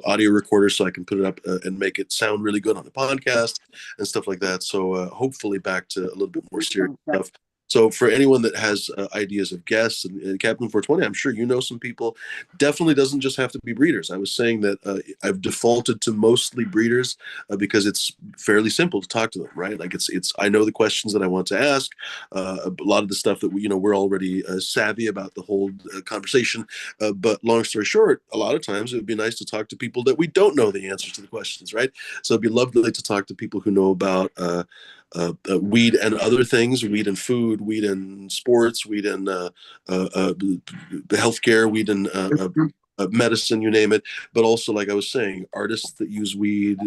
A: audio recorder so I can put it up and make it sound really good on the podcast and stuff like that. So hopefully back to a little bit more serious stuff. So for anyone that has ideas of guests and Captain 420, I'm sure you know some people. Definitely doesn't just have to be breeders. I was saying that I've defaulted to mostly breeders because it's fairly simple to talk to them, right? Like it's I know the questions that I want to ask. A lot of the stuff that we're already savvy about the whole conversation. But long story short, a lot of times it would be nice to talk to people that we don't know the answers to the questions, right? So it'd be lovely to talk to people who know about weed and other things, weed and food, weed and sports, weed and healthcare, weed and medicine, you name it. But also, like I was saying, artists that use weed.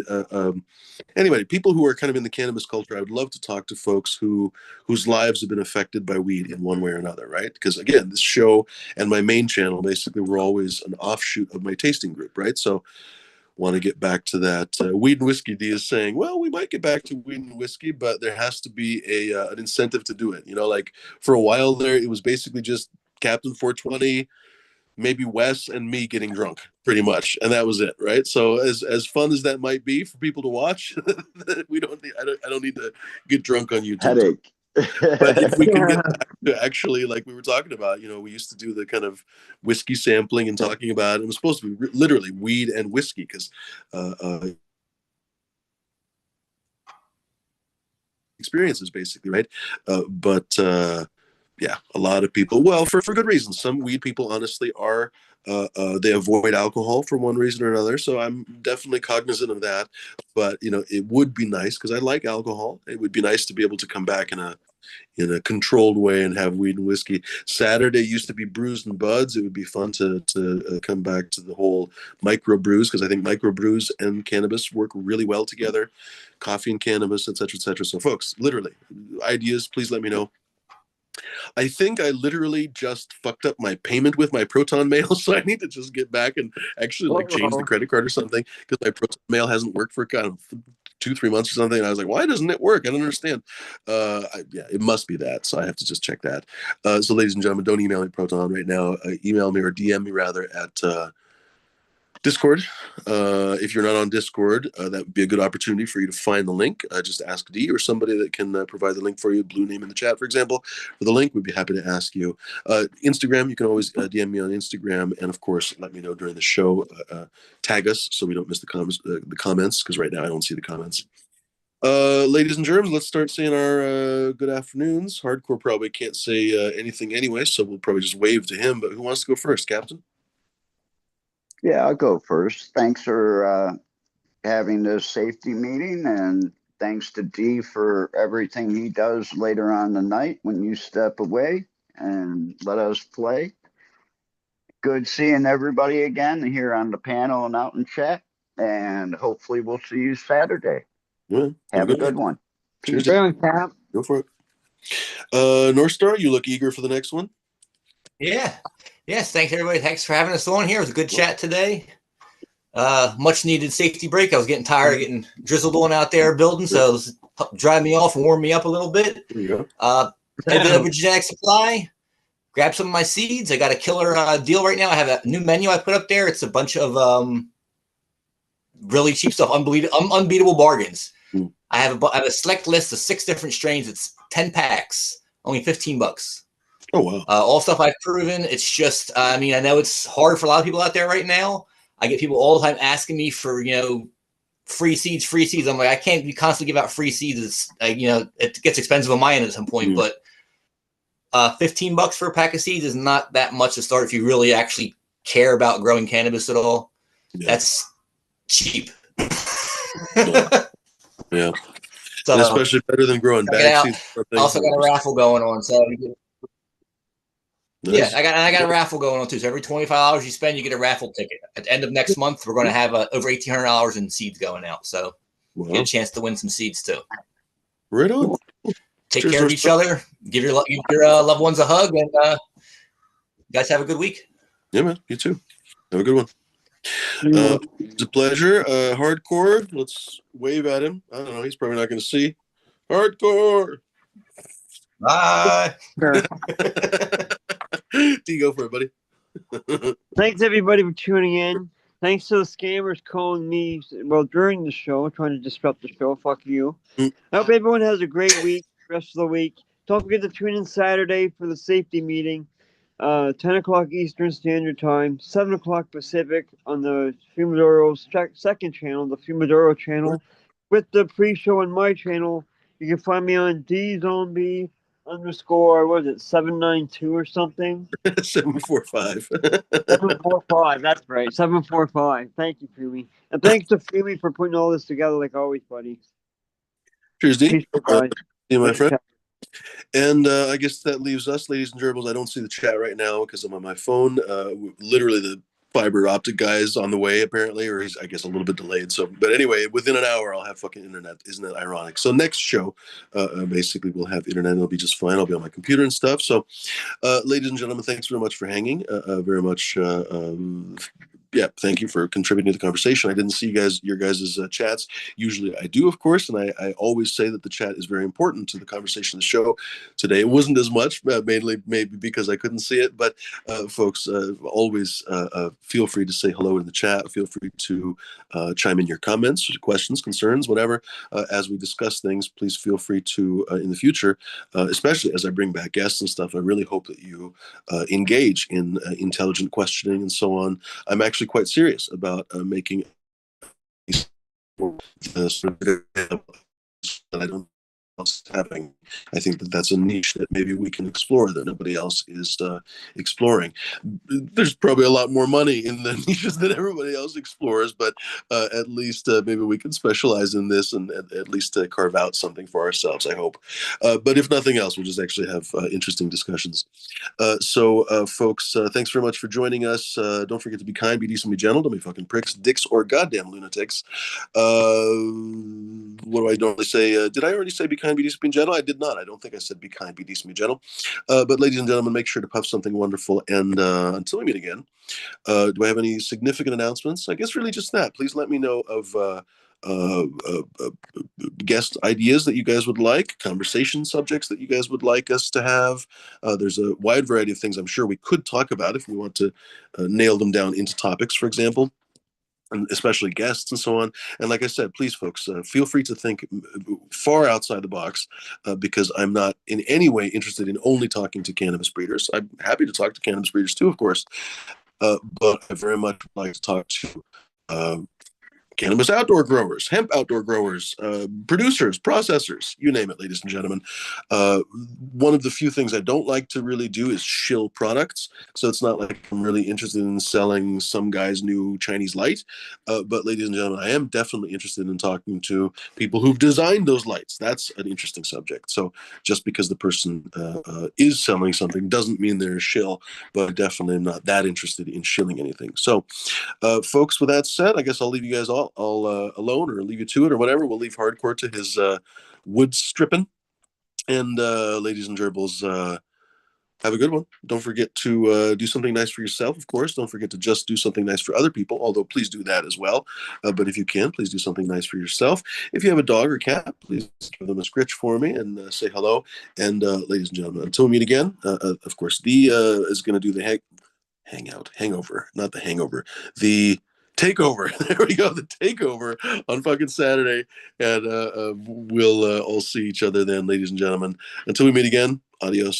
A: Anyway, people who are kind of in the cannabis culture, I would love to talk to folks whose lives have been affected by weed in one way or another, right? Because again, this show and my main channel basically were always an offshoot of my tasting group, right? So want to get back to that. Weed and Whiskey D is saying, well, we might get back to weed and whiskey, but there has to be an incentive to do it. You know, like for a while there, it was basically just Captain 420, maybe Wes and me getting drunk, pretty much, and that was it, right? So as fun as that might be for people to watch, I don't need to get drunk on YouTube.
C: Headache.
A: But if we can get back to actually, like we were talking about, you know, we used to do the kind of whiskey sampling and talking about it was supposed to be literally weed and whiskey because experiences basically, right? But yeah, a lot of people, well, for good reasons. Some weed people honestly are they avoid alcohol for one reason or another, so I'm definitely cognizant of that. But you know, it would be nice because I like alcohol. It would be nice to be able to come back in a controlled way and have weed and whiskey. Saturday used to be brews and buds. It would be fun to come back to the whole micro brews because I think micro brews and cannabis work really well together. Coffee and cannabis, et cetera, et cetera. So folks, literally ideas, please let me know. I think I literally just fucked up my payment with my Proton Mail, so I need to just get back and actually like change the credit card or something because my Proton Mail hasn't worked for kind of 2-3 months or something. And I was like, why doesn't it work? I don't understand. Yeah, it must be that. So I have to just check that. So ladies and gentlemen, don't email me Proton right now. Email me or DM me rather at Discord. If you're not on Discord, that would be a good opportunity for you to find the link. Just ask D or somebody that can provide the link for you. Blue name in the chat, for example, for the link. We'd be happy to ask you. Instagram, you can always DM me on Instagram, and of course, let me know during the show. Tag us so we don't miss the comments, because right now I don't see the comments. Ladies and germs, let's start saying our good afternoons. Hardcore probably can't say anything anyway, so we'll probably just wave to him. But who wants to go first, Captain?
C: Yeah, I'll go first. Thanks for having this safety meeting, and thanks to D for everything he does later on the night when you step away and let us play. Good seeing everybody again here on the panel and out in chat, and hopefully we'll see you Saturday.
A: Yeah,
C: have a good one.
A: Cheers.
B: Cap.
A: Go for it. North Star, you look eager for the next one.
D: Yeah. Yes, thanks everybody. Thanks for having us on here. It was a good chat today. Much needed safety break. I was getting tired of getting drizzled on out there building, so it was dry me off and warm me up a little bit.
A: There you go.
D: A bit of a genetic supply. Grab some of my seeds. I got a killer deal right now. I have a new menu I put up there. It's a bunch of really cheap stuff, unbeatable bargains. I have a select list of 6 different strains. It's 10 packs, only $15.
A: Oh, wow.
D: All stuff I've proven. It's just, I mean, I know it's hard for a lot of people out there right now. I get people all the time asking me for, you know, free seeds. I'm like, I can't constantly give out free seeds. It's like, you know, it gets expensive on my end at some point, but $15 for a pack of seeds is not that much to start if you really actually care about growing cannabis at all. Yeah. That's cheap.
A: Yeah. So, especially better than growing bag seeds.
D: I also got a raffle going on, so
A: nice.
D: Yeah, I got a raffle going on too. So every $25 you spend, you get a raffle ticket. At the end of next month, we're going to have over $1,800 in seeds going out. So get a chance to win some seeds too.
A: Right on.
D: Take care of each other. Give your loved ones a hug, and you guys have a good week.
A: Yeah, man. You too. Have a good one. It's a pleasure. Hardcore. Let's wave at him. I don't know. He's probably not going to see. Hardcore.
D: Bye.
A: Do you go for it, buddy?
B: Thanks everybody for tuning in. Thanks to the scammers calling me during the show, trying to disrupt the show. Fuck you. I hope everyone has a great week, rest of the week. Don't forget to tune in Saturday for the safety meeting. 10 o'clock Eastern Standard Time, 7 o'clock Pacific on the Fumadoro's second channel, the Fumadoro channel. With the pre-show on my channel, you can find me on DZombie _ what is it, 792 or something?
A: 745.
B: 745, that's right, 745. Thank you, Fumi. And thanks to Fumi for putting all this together like always, buddy.
A: Cheers, D.
B: See
A: you, my friend. And I guess that leaves us, ladies and gerbils. I don't see the chat right now because I'm on my phone. Literally, the fiber optic guy is on the way apparently, or he's, I guess, a little bit delayed. So, but anyway, within an hour I'll have fucking internet. Isn't that ironic? So next show, basically we'll have internet. It'll be just fine. I'll be on my computer and stuff. So, ladies and gentlemen, thanks very much for hanging. Very much. Yeah, thank you for contributing to the conversation. I didn't see your guys' chats. Usually I do, of course, and I always say that the chat is very important to the conversation of the show. Today it wasn't as much, mainly maybe because I couldn't see it, but folks, always feel free to say hello in the chat. Feel free to chime in your comments, questions, concerns, whatever. As we discuss things, please feel free to, in the future, especially as I bring back guests and stuff, I really hope that you engage in intelligent questioning and so on. I'm actually quite serious about making that I don't having. I think that that's a niche that maybe we can explore that nobody else is exploring. There's probably a lot more money in the niches that everybody else explores, but at least maybe we can specialize in this and at least carve out something for ourselves, I hope. But if nothing else, we'll just actually have interesting discussions. So, folks, thanks very much for joining us. Don't forget to be kind, be decent, be gentle. Don't be fucking pricks, dicks, or goddamn lunatics. What do I normally say? Did I already say be kind, be decent, be gentle? I did not. I don't think I said be kind, be decent, be gentle. But ladies and gentlemen, make sure to puff something wonderful. And until we meet again, do I have any significant announcements? I guess really just that. Please let me know of guest ideas that you guys would like, conversation subjects that you guys would like us to have. There's a wide variety of things I'm sure we could talk about if we want to nail them down into topics, for example, and especially guests and so on. And like I said, please, folks, feel free to think far outside the box because I'm not in any way interested in only talking to cannabis breeders. I'm happy to talk to cannabis breeders too, of course, but I very much like to talk to cannabis outdoor growers, hemp outdoor growers, producers, processors, you name it, ladies and gentlemen. One of the few things I don't like to really do is shill products. So it's not like I'm really interested in selling some guy's new Chinese light. But ladies and gentlemen, I am definitely interested in talking to people who've designed those lights. That's an interesting subject. So just because the person is selling something doesn't mean they're a shill, but I definitely am not that interested in shilling anything. So folks, with that said, I guess I'll leave you guys all alone, or leave you to it, or whatever. We'll leave Hardcore to his wood stripping. And ladies and gerbils, have a good one. Don't forget to do something nice for yourself, of course. Don't forget to just do something nice for other people, although please do that as well. But if you can, please do something nice for yourself. If you have a dog or cat, please give them a scritch for me and say hello. And ladies and gentlemen, until we meet again, of course, Dee is going to do the hangover, not the hangover, the takeover. There we go, the takeover on fucking Saturday. And we'll all see each other then, ladies and gentlemen. Until we meet again, adios.